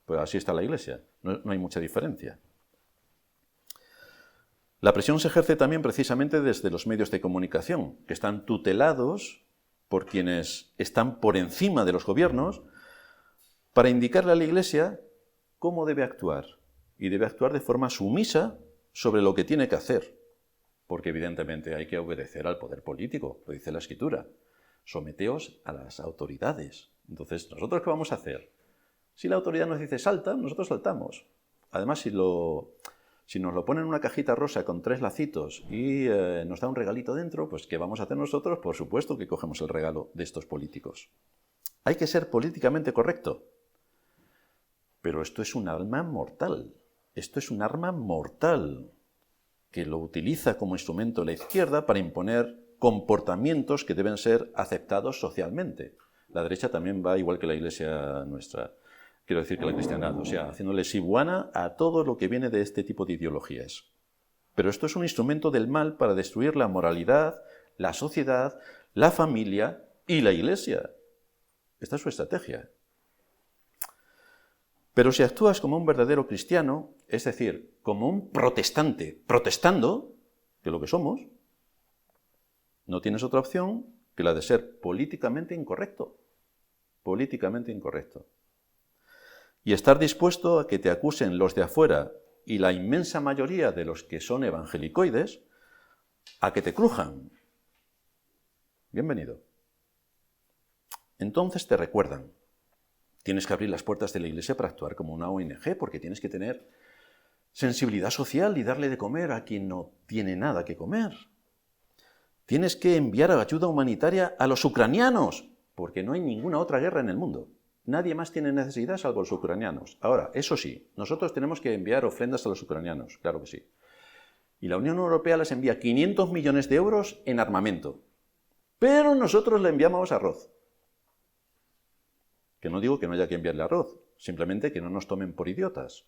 Pues así está la Iglesia, no hay mucha diferencia. La presión se ejerce también precisamente desde los medios de comunicación, que están tutelados por quienes están por encima de los gobiernos, para indicarle a la Iglesia cómo debe actuar. Y debe actuar de forma sumisa sobre lo que tiene que hacer. Porque evidentemente hay que obedecer al poder político, lo dice la Escritura. Someteos a las autoridades. Entonces, ¿nosotros qué vamos a hacer? Si la autoridad nos dice salta, nosotros saltamos. Además, si nos lo ponen en una cajita rosa con 3 lacitos y nos da un regalito dentro, pues ¿qué vamos a hacer nosotros? Por supuesto que cogemos el regalo de estos políticos. Hay que ser políticamente correcto. Pero esto es un arma mortal. Esto es un arma mortal que lo utiliza como instrumento la izquierda para imponer comportamientos que deben ser aceptados socialmente. La derecha también va igual que la Iglesia nuestra. Quiero decir que la cristiandad, o sea, haciéndole sibuana a todo lo que viene de este tipo de ideologías. Pero esto es un instrumento del mal para destruir la moralidad, la sociedad, la familia y la Iglesia. Esta es su estrategia. Pero si actúas como un verdadero cristiano, es decir, como un protestante, protestando, que es lo que somos, no tienes otra opción que la de ser políticamente incorrecto. Políticamente incorrecto. Y estar dispuesto a que te acusen los de afuera y la inmensa mayoría de los que son evangelicoides, a que te crujan. Bienvenido. Entonces te recuerdan. Tienes que abrir las puertas de la Iglesia para actuar como una ONG, porque tienes que tener sensibilidad social y darle de comer a quien no tiene nada que comer. Tienes que enviar ayuda humanitaria a los ucranianos, porque no hay ninguna otra guerra en el mundo. Nadie más tiene necesidad salvo los ucranianos. Ahora, eso sí, nosotros tenemos que enviar ofrendas a los ucranianos, claro que sí. Y la Unión Europea les envía 500 millones de euros en armamento. Pero nosotros le enviamos arroz. Que no digo que no haya que enviarle arroz, simplemente que no nos tomen por idiotas.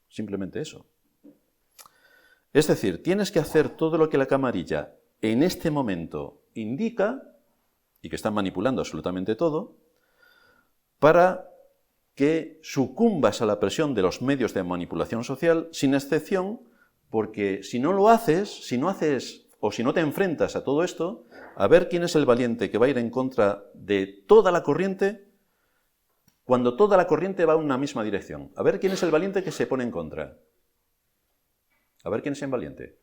Simplemente eso. Es decir, tienes que hacer todo lo que la camarilla en este momento indica, y que están manipulando absolutamente todo, para que sucumbas a la presión de los medios de manipulación social, sin excepción, porque si no lo haces, si no te enfrentas a todo esto, a ver quién es el valiente que va a ir en contra de toda la corriente, cuando toda la corriente va en una misma dirección. A ver quién es el valiente que se pone en contra. A ver quién es el valiente.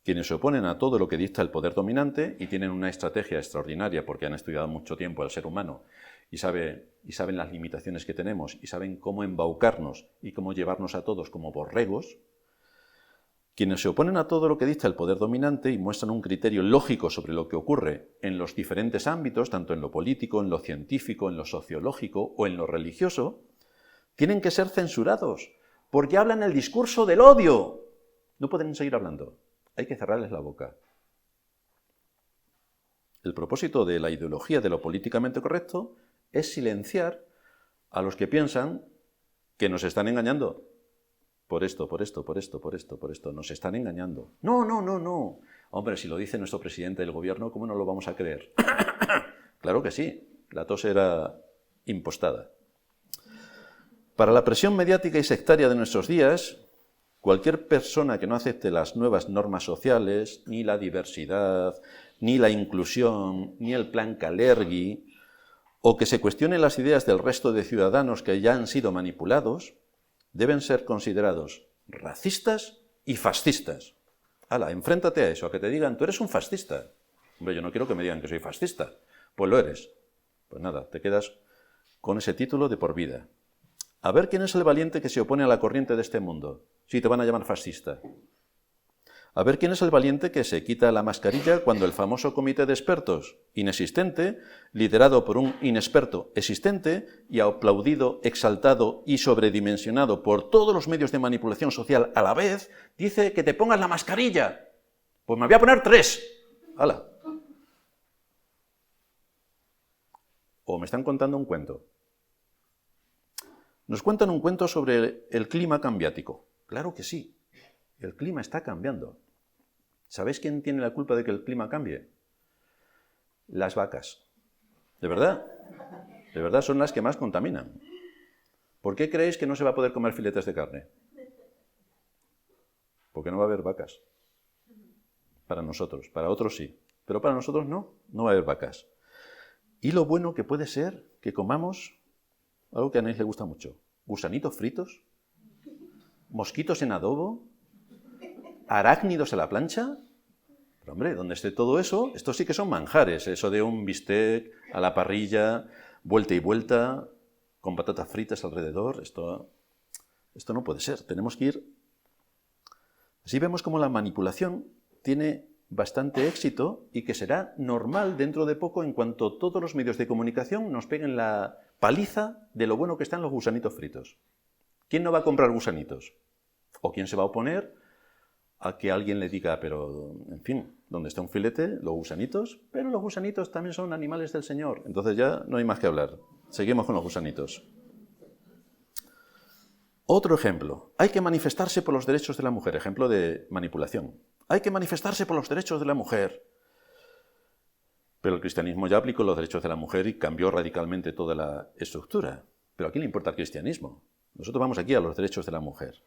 Quienes se oponen a todo lo que dicta el poder dominante y tienen una estrategia extraordinaria porque han estudiado mucho tiempo al ser humano y saben las limitaciones que tenemos y saben cómo embaucarnos y cómo llevarnos a todos como borregos. Quienes se oponen a todo lo que dicta el poder dominante y muestran un criterio lógico sobre lo que ocurre en los diferentes ámbitos, tanto en lo político, en lo científico, en lo sociológico o en lo religioso, tienen que ser censurados, porque hablan el discurso del odio. No pueden seguir hablando, hay que cerrarles la boca. El propósito de la ideología de lo políticamente correcto es silenciar a los que piensan que nos están engañando. Por esto, nos están engañando. No. Hombre, si lo dice nuestro presidente del gobierno, ¿cómo no lo vamos a creer? Claro que sí, la tos era impostada. Para la presión mediática y sectaria de nuestros días, cualquier persona que no acepte las nuevas normas sociales, ni la diversidad, ni la inclusión, ni el plan Kalergi, o que se cuestione las ideas del resto de ciudadanos que ya han sido manipulados, deben ser considerados racistas y fascistas. ¡Hala, enfréntate a eso, a que te digan, tú eres un fascista! Hombre, yo no quiero que me digan que soy fascista. Pues lo eres. Pues nada, te quedas con ese título de por vida. A ver quién es el valiente que se opone a la corriente de este mundo, si te van a llamar fascista. A ver quién es el valiente que se quita la mascarilla cuando el famoso comité de expertos inexistente, liderado por un inexperto existente y aplaudido, exaltado y sobredimensionado por todos los medios de manipulación social a la vez, dice que te pongas la mascarilla. Pues me voy a poner 3. ¡Hala! O me están contando un cuento. Nos cuentan un cuento sobre el clima cambiático. Claro que sí, el clima está cambiando. ¿Sabéis quién tiene la culpa de que el clima cambie? Las vacas. ¿De verdad? De verdad son las que más contaminan. ¿Por qué creéis que no se va a poder comer filetes de carne? Porque no va a haber vacas. Para nosotros, para otros sí, pero para nosotros no va a haber vacas. Y lo bueno que puede ser que comamos algo que a Anaís le gusta mucho. Gusanitos fritos, mosquitos en adobo, arácnidos a la plancha. Pero hombre, donde esté todo eso, estos sí que son manjares. Eso de un bistec a la parrilla, vuelta y vuelta, con patatas fritas alrededor. Esto no puede ser. Tenemos que ir... Así vemos cómo la manipulación tiene bastante éxito y que será normal dentro de poco en cuanto todos los medios de comunicación nos peguen la paliza de lo bueno que están los gusanitos fritos. ¿Quién no va a comprar gusanitos? ¿O quién se va a oponer a que alguien le diga, pero, en fin, donde está un filete, los gusanitos, pero los gusanitos también son animales del Señor? Entonces ya no hay más que hablar. Seguimos con los gusanitos. Otro ejemplo. Hay que manifestarse por los derechos de la mujer. Ejemplo de manipulación. Hay que manifestarse por los derechos de la mujer. Pero el cristianismo ya aplicó los derechos de la mujer y cambió radicalmente toda la estructura. Pero ¿a quién le importa el cristianismo? Nosotros vamos aquí a los derechos de la mujer.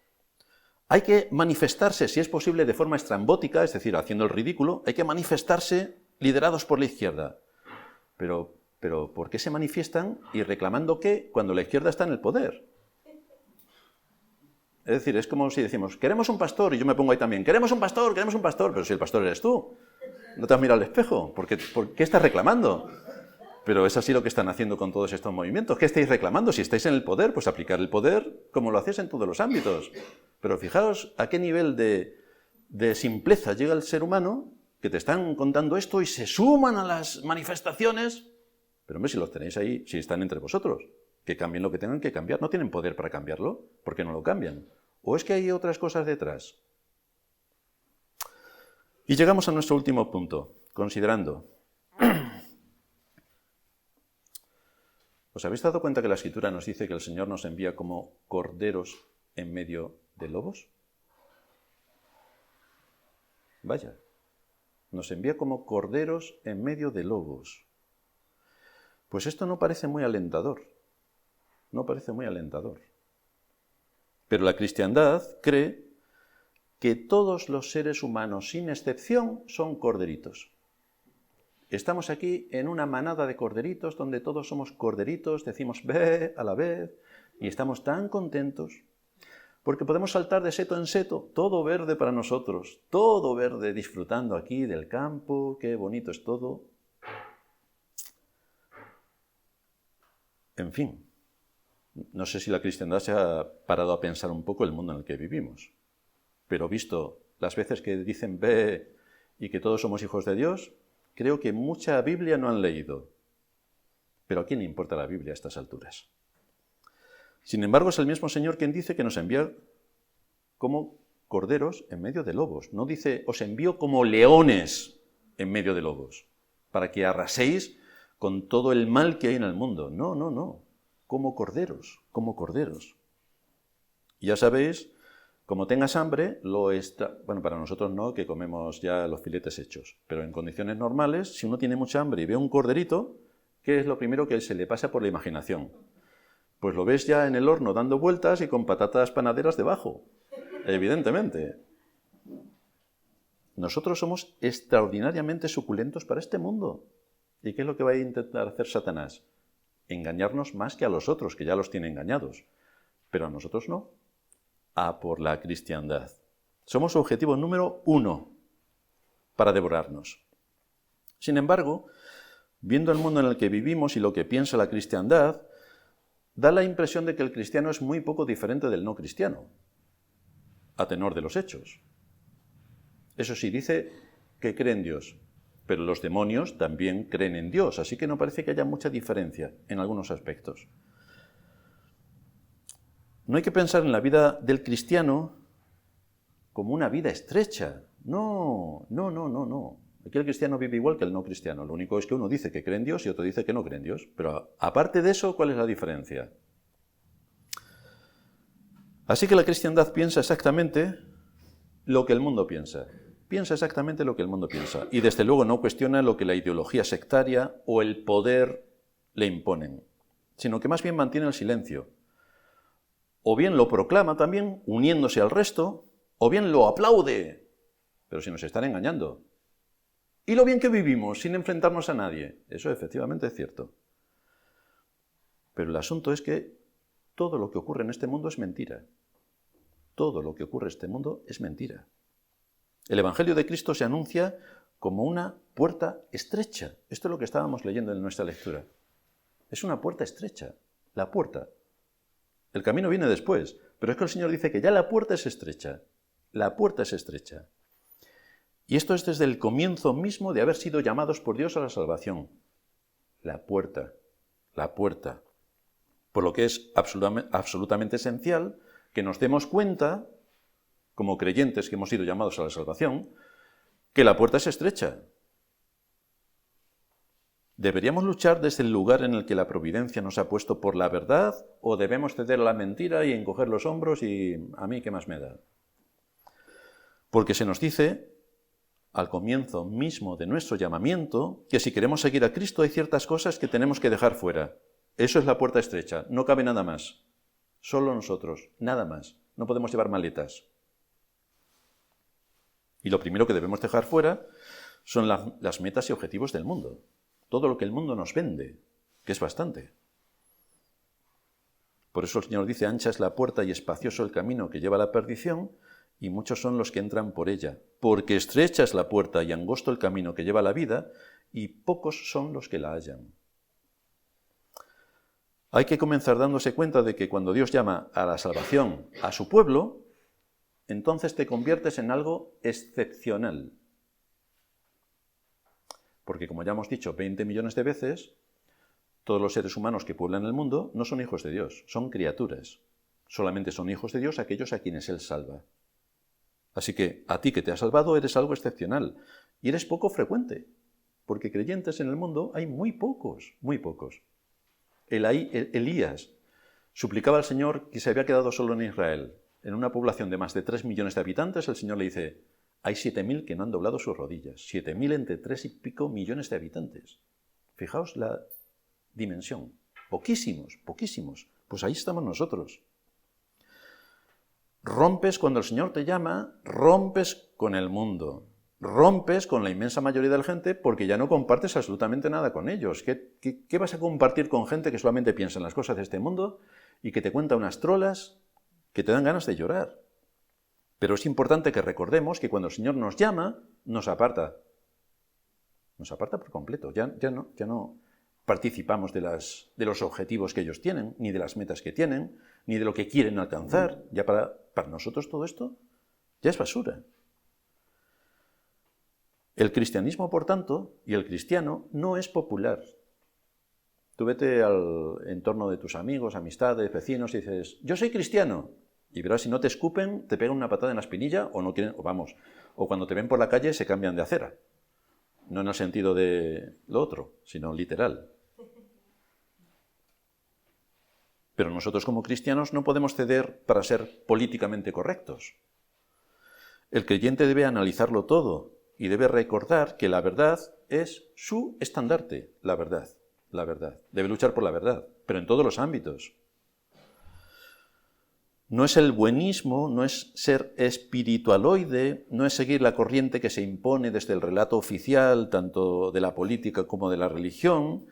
Hay que manifestarse, si es posible, de forma estrambótica, es decir, haciendo el ridículo. Hay que manifestarse liderados por la izquierda. Pero ¿por qué se manifiestan y reclamando qué cuando la izquierda está en el poder? Es decir, es como si decimos, queremos un pastor, y yo me pongo ahí también, queremos un pastor, pero si el pastor eres tú, no te has mirado al espejo, ¿por qué estás reclamando? Pero es así lo que están haciendo con todos estos movimientos. ¿Qué estáis reclamando? Si estáis en el poder, pues aplicar el poder como lo hacéis en todos los ámbitos. Pero fijaos a qué nivel de simpleza llega el ser humano que te están contando esto y se suman a las manifestaciones. Pero hombre, si los tenéis ahí, si están entre vosotros, que cambien lo que tengan que cambiar. No tienen poder para cambiarlo, ¿por qué no lo cambian? ¿O es que hay otras cosas detrás? Y llegamos a nuestro último punto, considerando. ¿Os habéis dado cuenta que la Escritura nos dice que el Señor nos envía como corderos en medio de lobos? Vaya, nos envía como corderos en medio de lobos. Pues esto no parece muy alentador, no parece muy alentador. Pero la cristiandad cree que todos los seres humanos, sin excepción, son corderitos. Estamos aquí en una manada de corderitos donde todos somos corderitos, decimos ve a la vez y estamos tan contentos porque podemos saltar de seto en seto, todo verde para nosotros, todo verde, disfrutando aquí del campo, qué bonito es todo. En fin, no sé si la cristiandad se ha parado a pensar un poco el mundo en el que vivimos, pero visto las veces que dicen ve y que todos somos hijos de Dios, creo que mucha Biblia no han leído. Pero ¿a quién le importa la Biblia a estas alturas? Sin embargo, es el mismo Señor quien dice que nos envía como corderos en medio de lobos. No dice, os envío como leones en medio de lobos, para que arraséis con todo el mal que hay en el mundo. No, no, no. Como corderos, como corderos. Y ya sabéis, como tengas hambre, bueno, para nosotros no, que comemos ya los filetes hechos, pero en condiciones normales, si uno tiene mucha hambre y ve un corderito, ¿qué es lo primero que se le pasa por la imaginación? Pues lo ves ya en el horno dando vueltas y con patatas panaderas debajo, evidentemente. Nosotros somos extraordinariamente suculentos para este mundo. ¿Y qué es lo que va a intentar hacer Satanás? Engañarnos más que a los otros, que ya los tiene engañados. Pero a nosotros no. A por la cristiandad. Somos su objetivo número 1 para devorarnos. Sin embargo, viendo el mundo en el que vivimos y lo que piensa la cristiandad, da la impresión de que el cristiano es muy poco diferente del no cristiano, a tenor de los hechos. Eso sí, dice que cree en Dios, pero los demonios también creen en Dios, así que no parece que haya mucha diferencia en algunos aspectos. No hay que pensar en la vida del cristiano como una vida estrecha. No, no, no, no, no. Aquí el cristiano vive igual que el no cristiano. Lo único es que uno dice que cree en Dios y otro dice que no cree en Dios. Pero aparte de eso, ¿cuál es la diferencia? Así que la cristiandad piensa exactamente lo que el mundo piensa. Piensa exactamente lo que el mundo piensa. Y desde luego no cuestiona lo que la ideología sectaria o el poder le imponen, sino que más bien mantiene el silencio. O bien lo proclama también, uniéndose al resto, o bien lo aplaude, pero si nos están engañando. Y lo bien que vivimos, sin enfrentarnos a nadie. Eso efectivamente es cierto. Pero el asunto es que todo lo que ocurre en este mundo es mentira. Todo lo que ocurre en este mundo es mentira. El Evangelio de Cristo se anuncia como una puerta estrecha. Esto es lo que estábamos leyendo en nuestra lectura. Es una puerta estrecha, la puerta. El camino viene después, pero es que el Señor dice que ya la puerta es estrecha. La puerta es estrecha. Y esto es desde el comienzo mismo de haber sido llamados por Dios a la salvación. La puerta, la puerta. Por lo que es absolutamente esencial que nos demos cuenta, como creyentes que hemos sido llamados a la salvación, que la puerta es estrecha. ¿Deberíamos luchar desde el lugar en el que la providencia nos ha puesto por la verdad o debemos ceder a la mentira y encoger los hombros y a mí qué más me da? Porque se nos dice, al comienzo mismo de nuestro llamamiento, que si queremos seguir a Cristo hay ciertas cosas que tenemos que dejar fuera. Eso es la puerta estrecha, no cabe nada más. Solo nosotros, nada más. No podemos llevar maletas. Y lo primero que debemos dejar fuera son las metas y objetivos del mundo. Todo lo que el mundo nos vende, que es bastante. Por eso el Señor dice, ancha es la puerta y espacioso el camino que lleva a la perdición, y muchos son los que entran por ella. Porque estrecha es la puerta y angosto el camino que lleva a la vida, y pocos son los que la hallan. Hay que comenzar dándose cuenta de que cuando Dios llama a la salvación a su pueblo, entonces te conviertes en algo excepcional. Porque, como ya hemos dicho 20 millones de veces, todos los seres humanos que pueblan el mundo no son hijos de Dios, son criaturas. Solamente son hijos de Dios aquellos a quienes Él salva. Así que a ti que te ha salvado eres algo excepcional y eres poco frecuente, porque creyentes en el mundo hay muy pocos, muy pocos. Elías suplicaba al Señor que se había quedado solo en Israel. En una población de más de 3 millones de habitantes, el Señor le dice, hay 7.000 que no han doblado sus rodillas. 7.000 entre 3 y pico millones de habitantes. Fijaos la dimensión. Poquísimos, poquísimos. Pues ahí estamos nosotros. Rompes cuando el Señor te llama, rompes con el mundo. Rompes con la inmensa mayoría de la gente porque ya no compartes absolutamente nada con ellos. ¿Qué vas a compartir con gente que solamente piensa en las cosas de este mundo y que te cuenta unas trolas que te dan ganas de llorar? Pero es importante que recordemos que cuando el Señor nos llama, nos aparta. Nos aparta por completo. Ya no participamos de los objetivos que ellos tienen, ni de las metas que tienen, ni de lo que quieren alcanzar. Ya para nosotros todo esto ya es basura. El cristianismo, por tanto, y el cristiano no es popular. Tú vete al entorno de tus amigos, amistades, vecinos y dices, yo soy cristiano. Y verás, si no te escupen, te pegan una patada en la espinilla o no quieren, o cuando te ven por la calle se cambian de acera. No en el sentido de lo otro, sino literal. Pero nosotros como cristianos no podemos ceder para ser políticamente correctos. El creyente debe analizarlo todo y debe recordar que la verdad es su estandarte, la verdad. Debe luchar por la verdad, pero en todos los ámbitos. No es el buenismo, no es ser espiritualoide, no es seguir la corriente que se impone desde el relato oficial, tanto de la política como de la religión,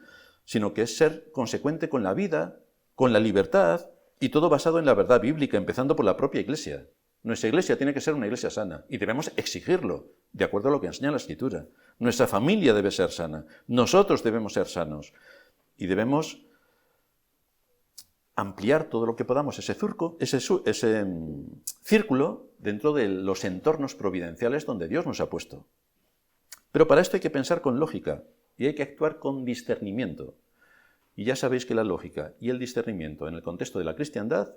sino que es ser consecuente con la vida, con la libertad, y todo basado en la verdad bíblica, empezando por la propia Iglesia. Nuestra Iglesia tiene que ser una Iglesia sana, y debemos exigirlo, de acuerdo a lo que enseña la Escritura. Nuestra familia debe ser sana, nosotros debemos ser sanos, y debemos ampliar todo lo que podamos ese círculo dentro de los entornos providenciales donde Dios nos ha puesto. Pero para esto hay que pensar con lógica y hay que actuar con discernimiento. Y ya sabéis que la lógica y el discernimiento en el contexto de la cristiandad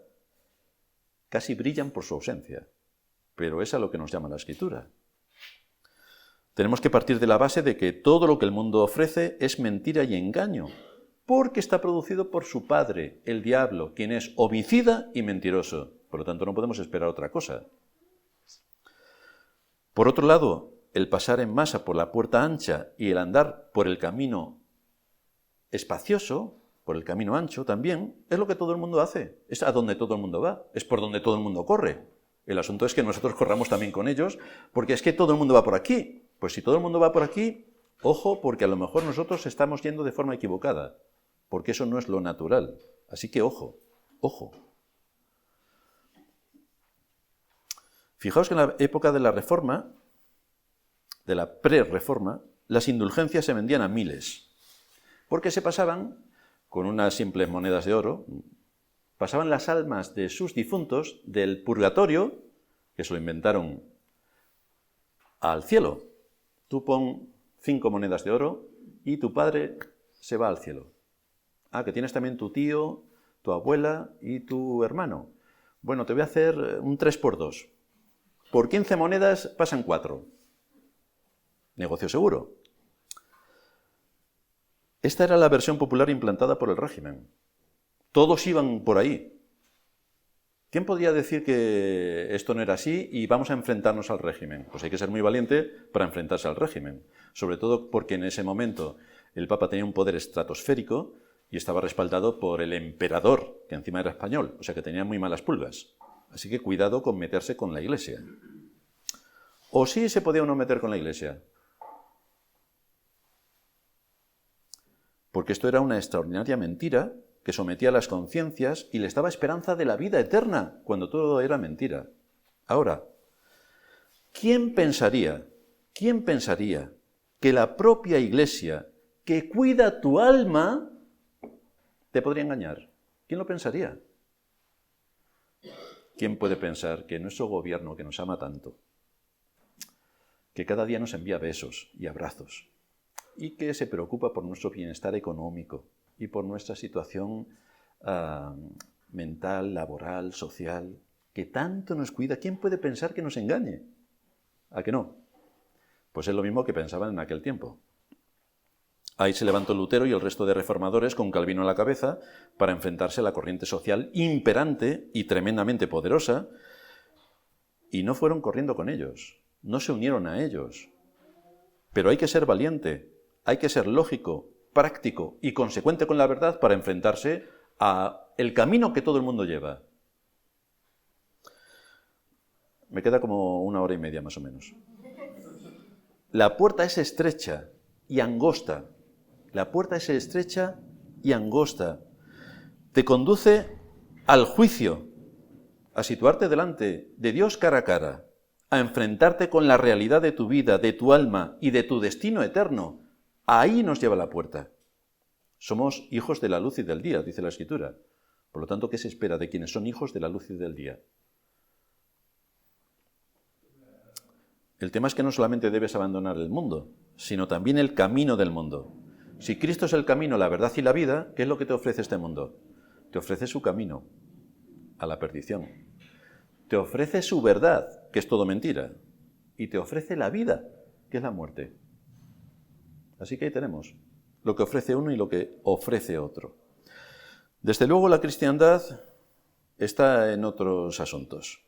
casi brillan por su ausencia, pero es a lo que nos llama la Escritura. Tenemos que partir de la base de que todo lo que el mundo ofrece es mentira y engaño, porque está producido por su padre, el diablo, quien es homicida y mentiroso. Por lo tanto, no podemos esperar otra cosa. Por otro lado, el pasar en masa por la puerta ancha y el andar por el camino espacioso, por el camino ancho también, es lo que todo el mundo hace. Es a donde todo el mundo va, es por donde todo el mundo corre. El asunto es que nosotros corramos también con ellos, porque es que todo el mundo va por aquí. Pues si todo el mundo va por aquí, ojo, porque a lo mejor nosotros estamos yendo de forma equivocada, porque eso no es lo natural. Así que ojo, ojo. Fijaos que en la época de la Reforma, de la pre-Reforma, las indulgencias se vendían a miles, porque se pasaban, con unas simples monedas de oro, pasaban las almas de sus difuntos del purgatorio, que se lo inventaron, al cielo. Tú pon 5 monedas de oro y tu padre se va al cielo. Ah, que tienes también tu tío, tu abuela y tu hermano. Bueno, te voy a hacer un 3×2. Por 15 monedas pasan 4. Negocio seguro. Esta era la versión popular implantada por el régimen. Todos iban por ahí. ¿Quién podría decir que esto no era así y vamos a enfrentarnos al régimen? Pues hay que ser muy valiente para enfrentarse al régimen. Sobre todo porque en ese momento el Papa tenía un poder estratosférico y estaba respaldado por el emperador, que encima era español, o sea que tenía muy malas pulgas. Así que cuidado con meterse con la Iglesia. ¿O sí se podía uno meter con la Iglesia? Porque esto era una extraordinaria mentira que sometía a las conciencias y les daba esperanza de la vida eterna, cuando todo era mentira. Ahora, ¿quién pensaría que la propia Iglesia, que cuida tu alma, te podría engañar? ¿Quién lo pensaría? ¿Quién puede pensar que nuestro gobierno, que nos ama tanto, que cada día nos envía besos y abrazos, y que se preocupa por nuestro bienestar económico y por nuestra situación mental, laboral, social, que tanto nos cuida. ¿Quién puede pensar que nos engañe? ¿A que no? Pues es lo mismo que pensaban en aquel tiempo. Ahí se levantó Lutero y el resto de reformadores con Calvino a la cabeza para enfrentarse a la corriente social imperante y tremendamente poderosa, y no fueron corriendo con ellos, no se unieron a ellos. Pero hay que ser valiente, hay que ser lógico, práctico y consecuente con la verdad para enfrentarse a el camino que todo el mundo lleva. Me queda como 1 hora y media más o menos. La puerta es estrecha y angosta. La puerta es estrecha y angosta. Te conduce al juicio, a situarte delante de Dios cara a cara, a enfrentarte con la realidad de tu vida, de tu alma y de tu destino eterno. Ahí nos lleva la puerta. Somos hijos de la luz y del día, dice la Escritura. Por lo tanto, ¿qué se espera de quienes son hijos de la luz y del día? El tema es que no solamente debes abandonar el mundo, sino también el camino del mundo. Si Cristo es el camino, la verdad y la vida, ¿qué es lo que te ofrece este mundo? Te ofrece su camino a la perdición. Te ofrece su verdad, que es todo mentira. Y te ofrece la vida, que es la muerte. Así que ahí tenemos lo que ofrece uno y lo que ofrece otro. Desde luego la cristiandad está en otros asuntos.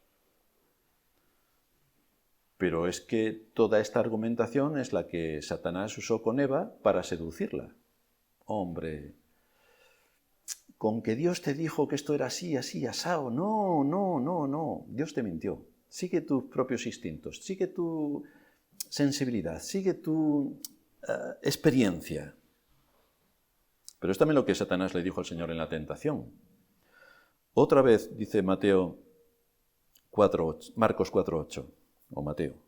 Pero es que toda esta argumentación es la que Satanás usó con Eva para seducirla. Hombre, con que Dios te dijo que esto era así, así, asao. No. Dios te mintió. Sigue tus propios instintos, sigue tu sensibilidad, sigue tu experiencia. Pero es también lo que Satanás le dijo al Señor en la tentación. Otra vez, dice Marcos 4:8, o Mateo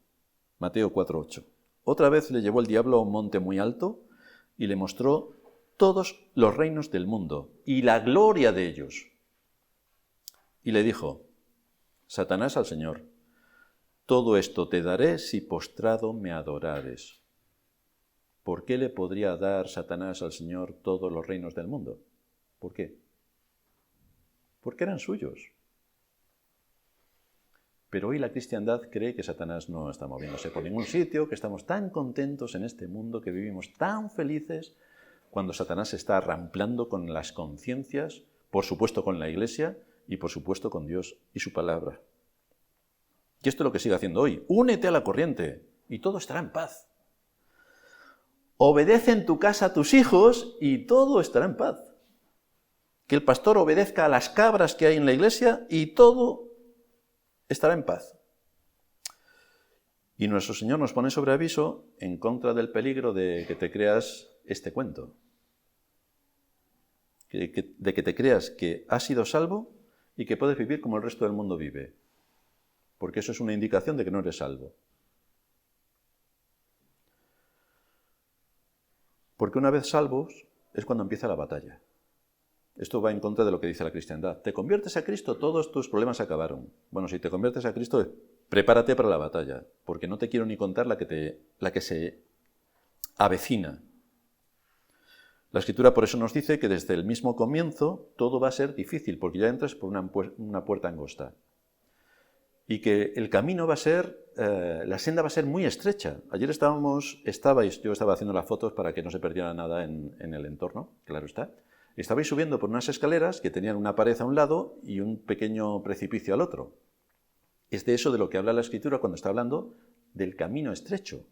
4:8. Otra vez le llevó el diablo a un monte muy alto y le mostró todos los reinos del mundo y la gloria de ellos. Y le dijo, Satanás al Señor, todo esto te daré si postrado me adorares. ¿Por qué le podría dar Satanás al Señor todos los reinos del mundo? ¿Por qué? Porque eran suyos. Pero hoy la cristiandad cree que Satanás no está moviéndose por ningún sitio, que estamos tan contentos en este mundo, que vivimos tan felices, cuando Satanás se está ramplando con las conciencias, por supuesto con la Iglesia y por supuesto con Dios y su palabra. Y esto es lo que sigue haciendo hoy. Únete a la corriente y todo estará en paz. Obedece en tu casa a tus hijos y todo estará en paz. Que el pastor obedezca a las cabras que hay en la iglesia y todo estará en paz. Y nuestro Señor nos pone sobre aviso en contra del peligro de que te creas este cuento. De que te creas que has sido salvo y que puedes vivir como el resto del mundo vive. Porque eso es una indicación de que no eres salvo. Porque una vez salvos es cuando empieza la batalla. Esto va en contra de lo que dice la cristiandad. Te conviertes a Cristo, todos tus problemas acabaron. Bueno, si te conviertes a Cristo, prepárate para la batalla, porque no te quiero ni contar la que se avecina. La Escritura por eso nos dice que desde el mismo comienzo todo va a ser difícil, porque ya entras por una puerta angosta. Y que el camino va a ser, la senda va a ser muy estrecha. Ayer yo estaba haciendo las fotos para que no se perdiera nada en el entorno, claro está. Estabais subiendo por unas escaleras que tenían una pared a un lado y un pequeño precipicio al otro. Es de eso de lo que habla la Escritura cuando está hablando del camino estrecho.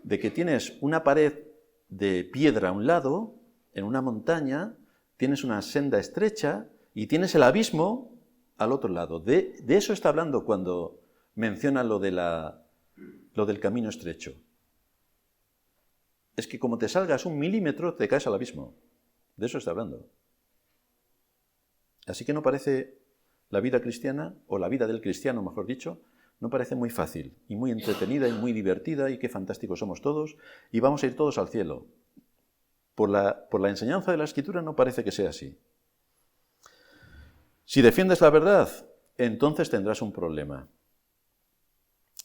De que tienes una pared de piedra a un lado, en una montaña, tienes una senda estrecha y tienes el abismo al otro lado. De eso está hablando cuando menciona lo del camino estrecho. Es que como te salgas 1 milímetro, te caes al abismo. De eso está hablando. Así que no parece la vida cristiana, o la vida del cristiano, mejor dicho, no parece muy fácil, y muy entretenida, y muy divertida, y qué fantásticos somos todos, y vamos a ir todos al cielo. Por la enseñanza de la Escritura no parece que sea así. Si defiendes la verdad, entonces tendrás un problema.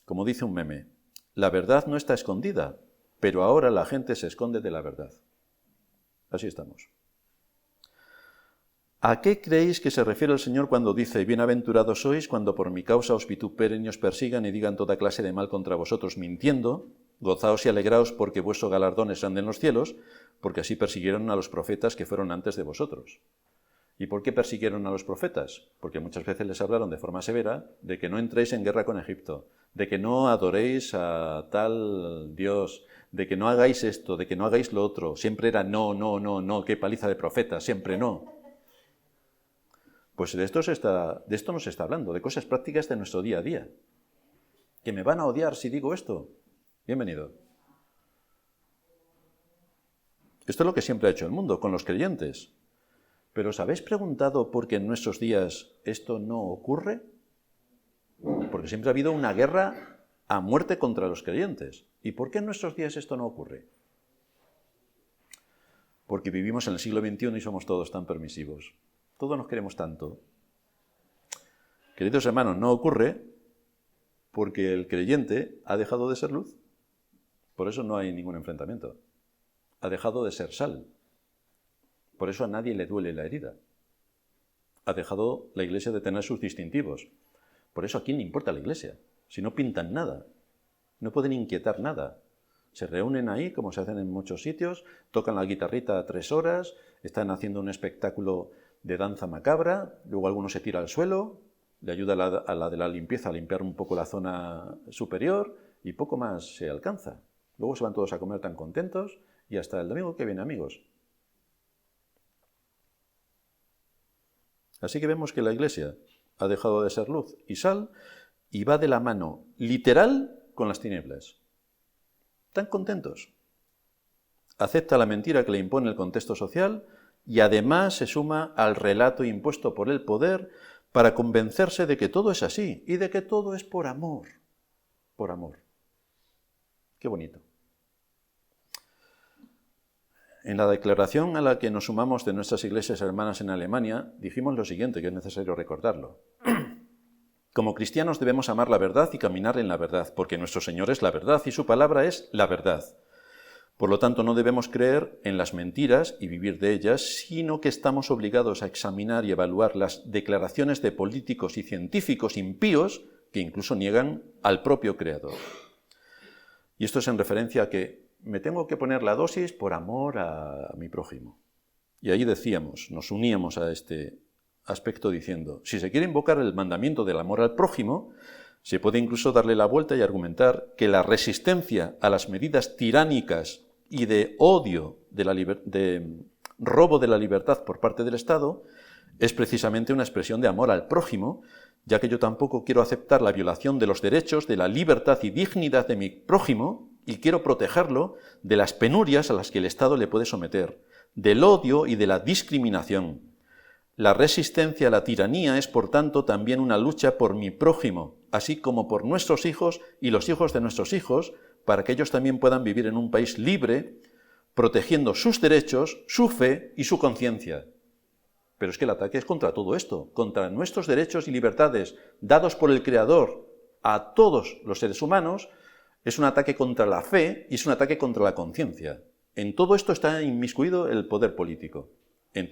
Como dice un meme, la verdad no está escondida, pero ahora la gente se esconde de la verdad. Así estamos. ¿A qué creéis que se refiere el Señor cuando dice: bienaventurados sois cuando por mi causa os vituperen y os persigan y digan toda clase de mal contra vosotros mintiendo? Gozaos y alegraos porque vuestro galardón es grande en los cielos, porque así persiguieron a los profetas que fueron antes de vosotros. ¿Y por qué persiguieron a los profetas? Porque muchas veces les hablaron de forma severa de que no entréis en guerra con Egipto, de que no adoréis a tal Dios, de que no hagáis esto, de que no hagáis lo otro. Siempre era no, no, no, no, qué paliza de profetas, siempre no. Pues de esto nos está hablando, de cosas prácticas de nuestro día a día. ¿Que me van a odiar si digo esto? Bienvenido. Esto es lo que siempre ha hecho el mundo con los creyentes. ¿Pero os habéis preguntado por qué en nuestros días esto no ocurre? Porque siempre ha habido una guerra a muerte contra los creyentes. ¿Y por qué en nuestros días esto no ocurre? Porque vivimos en el siglo XXI y somos todos tan permisivos. Todos nos queremos tanto. Queridos hermanos, no ocurre porque el creyente ha dejado de ser luz. Por eso no hay ningún enfrentamiento. Ha dejado de ser sal. Por eso a nadie le duele la herida. Ha dejado la Iglesia de tener sus distintivos. Por eso a quién le importa la Iglesia. Si no pintan nada, no pueden inquietar nada. Se reúnen ahí, como se hacen en muchos sitios, tocan la guitarrita 3 horas, están haciendo un espectáculo de danza macabra, luego alguno se tira al suelo, le ayuda a la de la limpieza a limpiar un poco la zona superior y poco más se alcanza. Luego se van todos a comer tan contentos y hasta el domingo que viene, amigos. Así que vemos que la Iglesia ha dejado de ser luz y sal y va de la mano literal con las tinieblas. Tan contentos. Acepta la mentira que le impone el contexto social y además se suma al relato impuesto por el poder para convencerse de que todo es así y de que todo es por amor. Por amor. Qué bonito. En la declaración a la que nos sumamos de nuestras iglesias hermanas en Alemania, dijimos lo siguiente, que es necesario recordarlo. Como cristianos debemos amar la verdad y caminar en la verdad, porque nuestro Señor es la verdad y su palabra es la verdad. Por lo tanto, no debemos creer en las mentiras y vivir de ellas, sino que estamos obligados a examinar y evaluar las declaraciones de políticos y científicos impíos que incluso niegan al propio Creador. Y esto es en referencia a que me tengo que poner la dosis por amor a mi prójimo. Y ahí decíamos, nos uníamos a este aspecto diciendo, si se quiere invocar el mandamiento del amor al prójimo, se puede incluso darle la vuelta y argumentar que la resistencia a las medidas tiránicas y de odio, de robo de la libertad por parte del Estado, es precisamente una expresión de amor al prójimo, ya que yo tampoco quiero aceptar la violación de los derechos, de la libertad y dignidad de mi prójimo, y quiero protegerlo de las penurias a las que el Estado le puede someter, del odio y de la discriminación. La resistencia a la tiranía es, por tanto, también una lucha por mi prójimo, así como por nuestros hijos y los hijos de nuestros hijos, para que ellos también puedan vivir en un país libre, protegiendo sus derechos, su fe y su conciencia. Pero es que el ataque es contra todo esto, contra nuestros derechos y libertades dados por el Creador a todos los seres humanos. Es un ataque contra la fe y es un ataque contra la conciencia. En todo esto está inmiscuido el poder político. En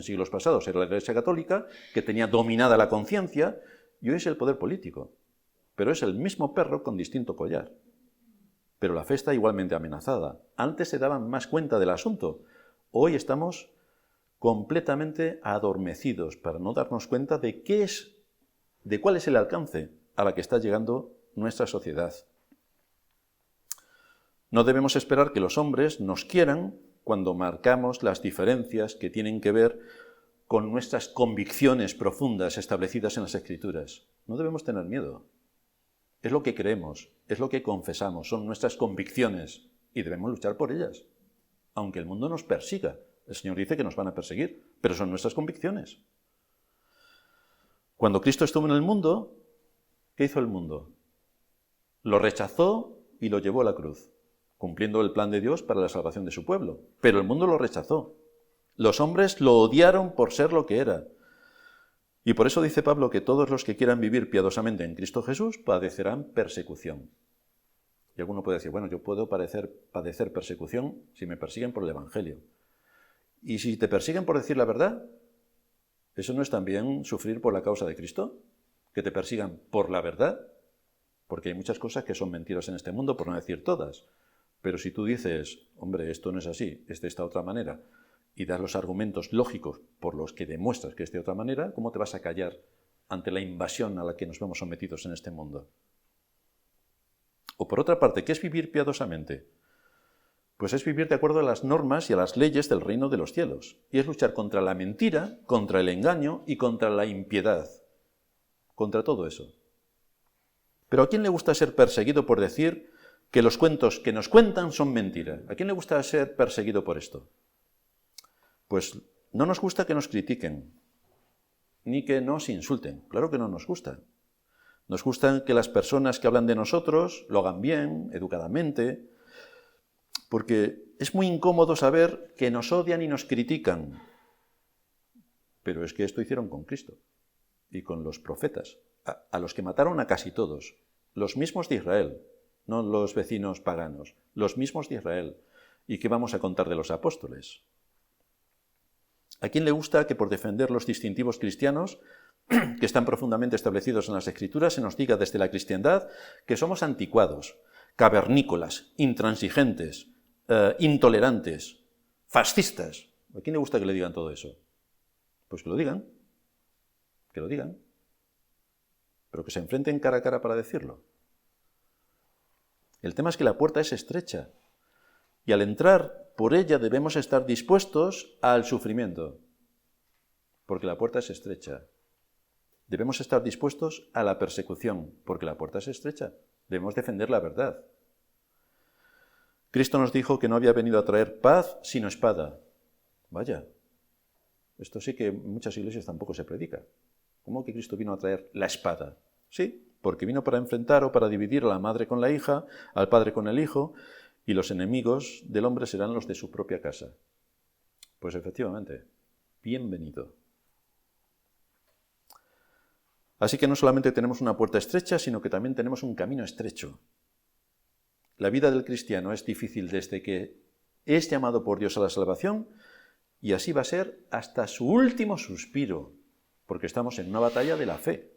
siglos pasados era la Iglesia Católica, que tenía dominada la conciencia, y hoy es el poder político. Pero es el mismo perro con distinto collar. Pero la fe está igualmente amenazada. Antes se daban más cuenta del asunto. Hoy estamos completamente adormecidos para no darnos cuenta de cuál es el alcance a la que está llegando nuestra sociedad. No debemos esperar que los hombres nos quieran cuando marcamos las diferencias que tienen que ver con nuestras convicciones profundas establecidas en las Escrituras. No debemos tener miedo. Es lo que creemos, es lo que confesamos, son nuestras convicciones y debemos luchar por ellas, aunque el mundo nos persiga. El Señor dice que nos van a perseguir, pero son nuestras convicciones. Cuando Cristo estuvo en el mundo, ¿qué hizo el mundo? Lo rechazó y lo llevó a la cruz, cumpliendo el plan de Dios para la salvación de su pueblo. Pero el mundo lo rechazó. Los hombres lo odiaron por ser lo que era. Y por eso dice Pablo que todos los que quieran vivir piadosamente en Cristo Jesús padecerán persecución. Y alguno puede decir, bueno, yo puedo padecer persecución si me persiguen por el Evangelio. ¿Y si te persiguen por decir la verdad? ¿Eso no es también sufrir por la causa de Cristo? ¿Que te persigan por la verdad? Porque hay muchas cosas que son mentiras en este mundo, por no decir todas. Pero si tú dices, hombre, esto no es así, es de esta otra manera, y das los argumentos lógicos por los que demuestras que es de otra manera, ¿cómo te vas a callar ante la invasión a la que nos vemos sometidos en este mundo? O por otra parte, ¿qué es vivir piadosamente? Pues es vivir de acuerdo a las normas y a las leyes del reino de los cielos. Y es luchar contra la mentira, contra el engaño y contra la impiedad. Contra todo eso. Pero ¿a quién le gusta ser perseguido por decir que los cuentos que nos cuentan son mentira? ¿A quién le gusta ser perseguido por esto? Pues no nos gusta que nos critiquen, ni que nos insulten. Claro que no nos gusta. Nos gusta que las personas que hablan de nosotros lo hagan bien, educadamente, porque es muy incómodo saber que nos odian y nos critican. Pero es que esto hicieron con Cristo y con los profetas, a los que mataron a casi todos, los mismos de Israel, no los vecinos paganos, los mismos de Israel. ¿Y qué vamos a contar de los apóstoles? ¿A quién le gusta que por defender los distintivos cristianos que están profundamente establecidos en las Escrituras se nos diga desde la cristiandad que somos anticuados, cavernícolas, intransigentes, intolerantes, fascistas? ¿A quién le gusta que le digan todo eso? Pues que lo digan, pero que se enfrenten cara a cara para decirlo. El tema es que la puerta es estrecha y al entrar por ella debemos estar dispuestos al sufrimiento, porque la puerta es estrecha. Debemos estar dispuestos a la persecución, porque la puerta es estrecha. Debemos defender la verdad. Cristo nos dijo que no había venido a traer paz sino espada. Vaya, esto sí que en muchas iglesias tampoco se predica. ¿Cómo que Cristo vino a traer la espada? Sí, porque vino para enfrentar o para dividir a la madre con la hija, al padre con el hijo, y los enemigos del hombre serán los de su propia casa. Pues efectivamente, bienvenido. Así que no solamente tenemos una puerta estrecha, sino que también tenemos un camino estrecho. La vida del cristiano es difícil desde que es llamado por Dios a la salvación, y así va a ser hasta su último suspiro, porque estamos en una batalla de la fe,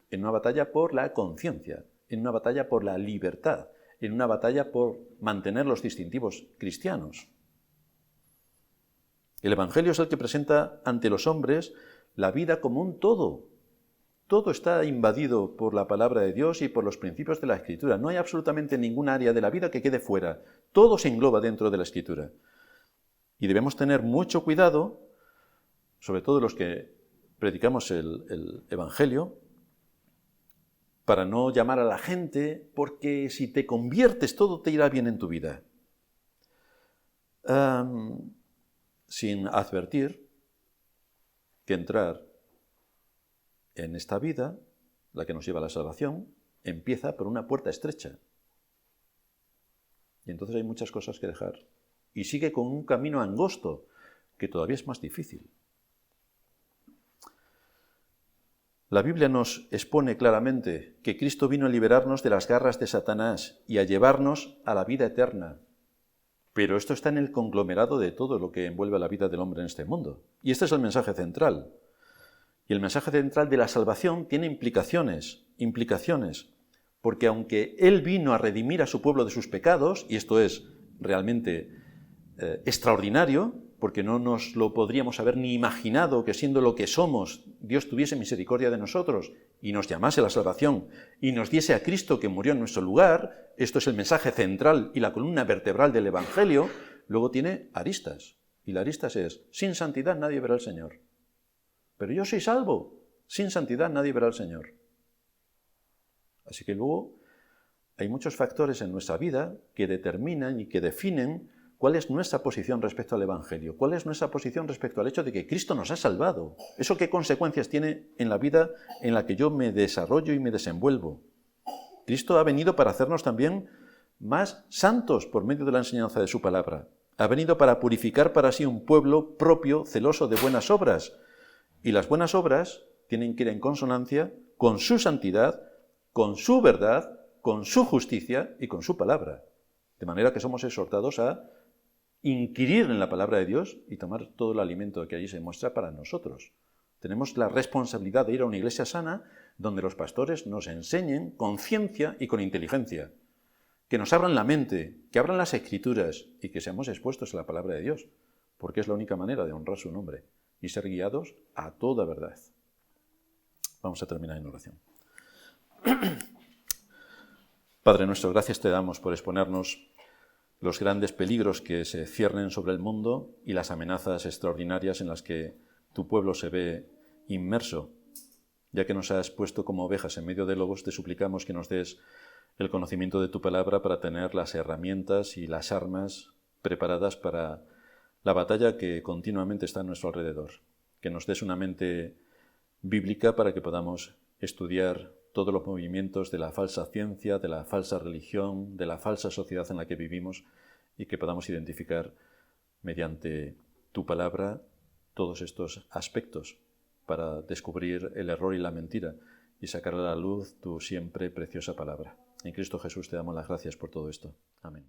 en una batalla por la conciencia, en una batalla por la libertad, en una batalla por mantener los distintivos cristianos. El Evangelio es el que presenta ante los hombres la vida como un todo. Todo está invadido por la palabra de Dios y por los principios de la Escritura. No hay absolutamente ningún área de la vida que quede fuera. Todo se engloba dentro de la Escritura. Y debemos tener mucho cuidado, sobre todo los que predicamos el Evangelio, para no llamar a la gente, porque si te conviertes todo te irá bien en tu vida. Sin advertir que entrar en esta vida, la que nos lleva a la salvación, empieza por una puerta estrecha. Y entonces hay muchas cosas que dejar. Y sigue con un camino angosto, que todavía es más difícil. La Biblia nos expone claramente que Cristo vino a liberarnos de las garras de Satanás y a llevarnos a la vida eterna. Pero esto está en el conglomerado de todo lo que envuelve a la vida del hombre en este mundo. Y este es el mensaje central. Y el mensaje central de la salvación tiene implicaciones, porque aunque Él vino a redimir a su pueblo de sus pecados, y esto es realmente extraordinario, porque no nos lo podríamos haber ni imaginado que siendo lo que somos, Dios tuviese misericordia de nosotros y nos llamase a la salvación y nos diese a Cristo que murió en nuestro lugar. Esto es el mensaje central y la columna vertebral del Evangelio. Luego tiene aristas, y la aristas es: sin santidad nadie verá al Señor. Pero yo soy salvo, sin santidad nadie verá al Señor. Así que luego hay muchos factores en nuestra vida que determinan y que definen cuál es nuestra posición respecto al Evangelio, cuál es nuestra posición respecto al hecho de que Cristo nos ha salvado. ¿Eso qué consecuencias tiene en la vida en la que yo me desarrollo y me desenvuelvo? Cristo ha venido para hacernos también más santos por medio de la enseñanza de su palabra. Ha venido para purificar para sí un pueblo propio, celoso de buenas obras. Y las buenas obras tienen que ir en consonancia con su santidad, con su verdad, con su justicia y con su palabra. De manera que somos exhortados a inquirir en la palabra de Dios y tomar todo el alimento que allí se muestra para nosotros. Tenemos la responsabilidad de ir a una iglesia sana donde los pastores nos enseñen con ciencia y con inteligencia, que nos abran la mente, que abran las escrituras y que seamos expuestos a la palabra de Dios, porque es la única manera de honrar su nombre y ser guiados a toda verdad. Vamos a terminar en oración. Padre nuestro, gracias te damos por exponernos los grandes peligros que se ciernen sobre el mundo y las amenazas extraordinarias en las que tu pueblo se ve inmerso. Ya que nos has puesto como ovejas en medio de lobos, te suplicamos que nos des el conocimiento de tu palabra para tener las herramientas y las armas preparadas para la batalla que continuamente está a nuestro alrededor. Que nos des una mente bíblica para que podamos estudiar todos los movimientos de la falsa ciencia, de la falsa religión, de la falsa sociedad en la que vivimos y que podamos identificar mediante tu palabra todos estos aspectos para descubrir el error y la mentira y sacar a la luz tu siempre preciosa palabra. En Cristo Jesús te damos las gracias por todo esto. Amén.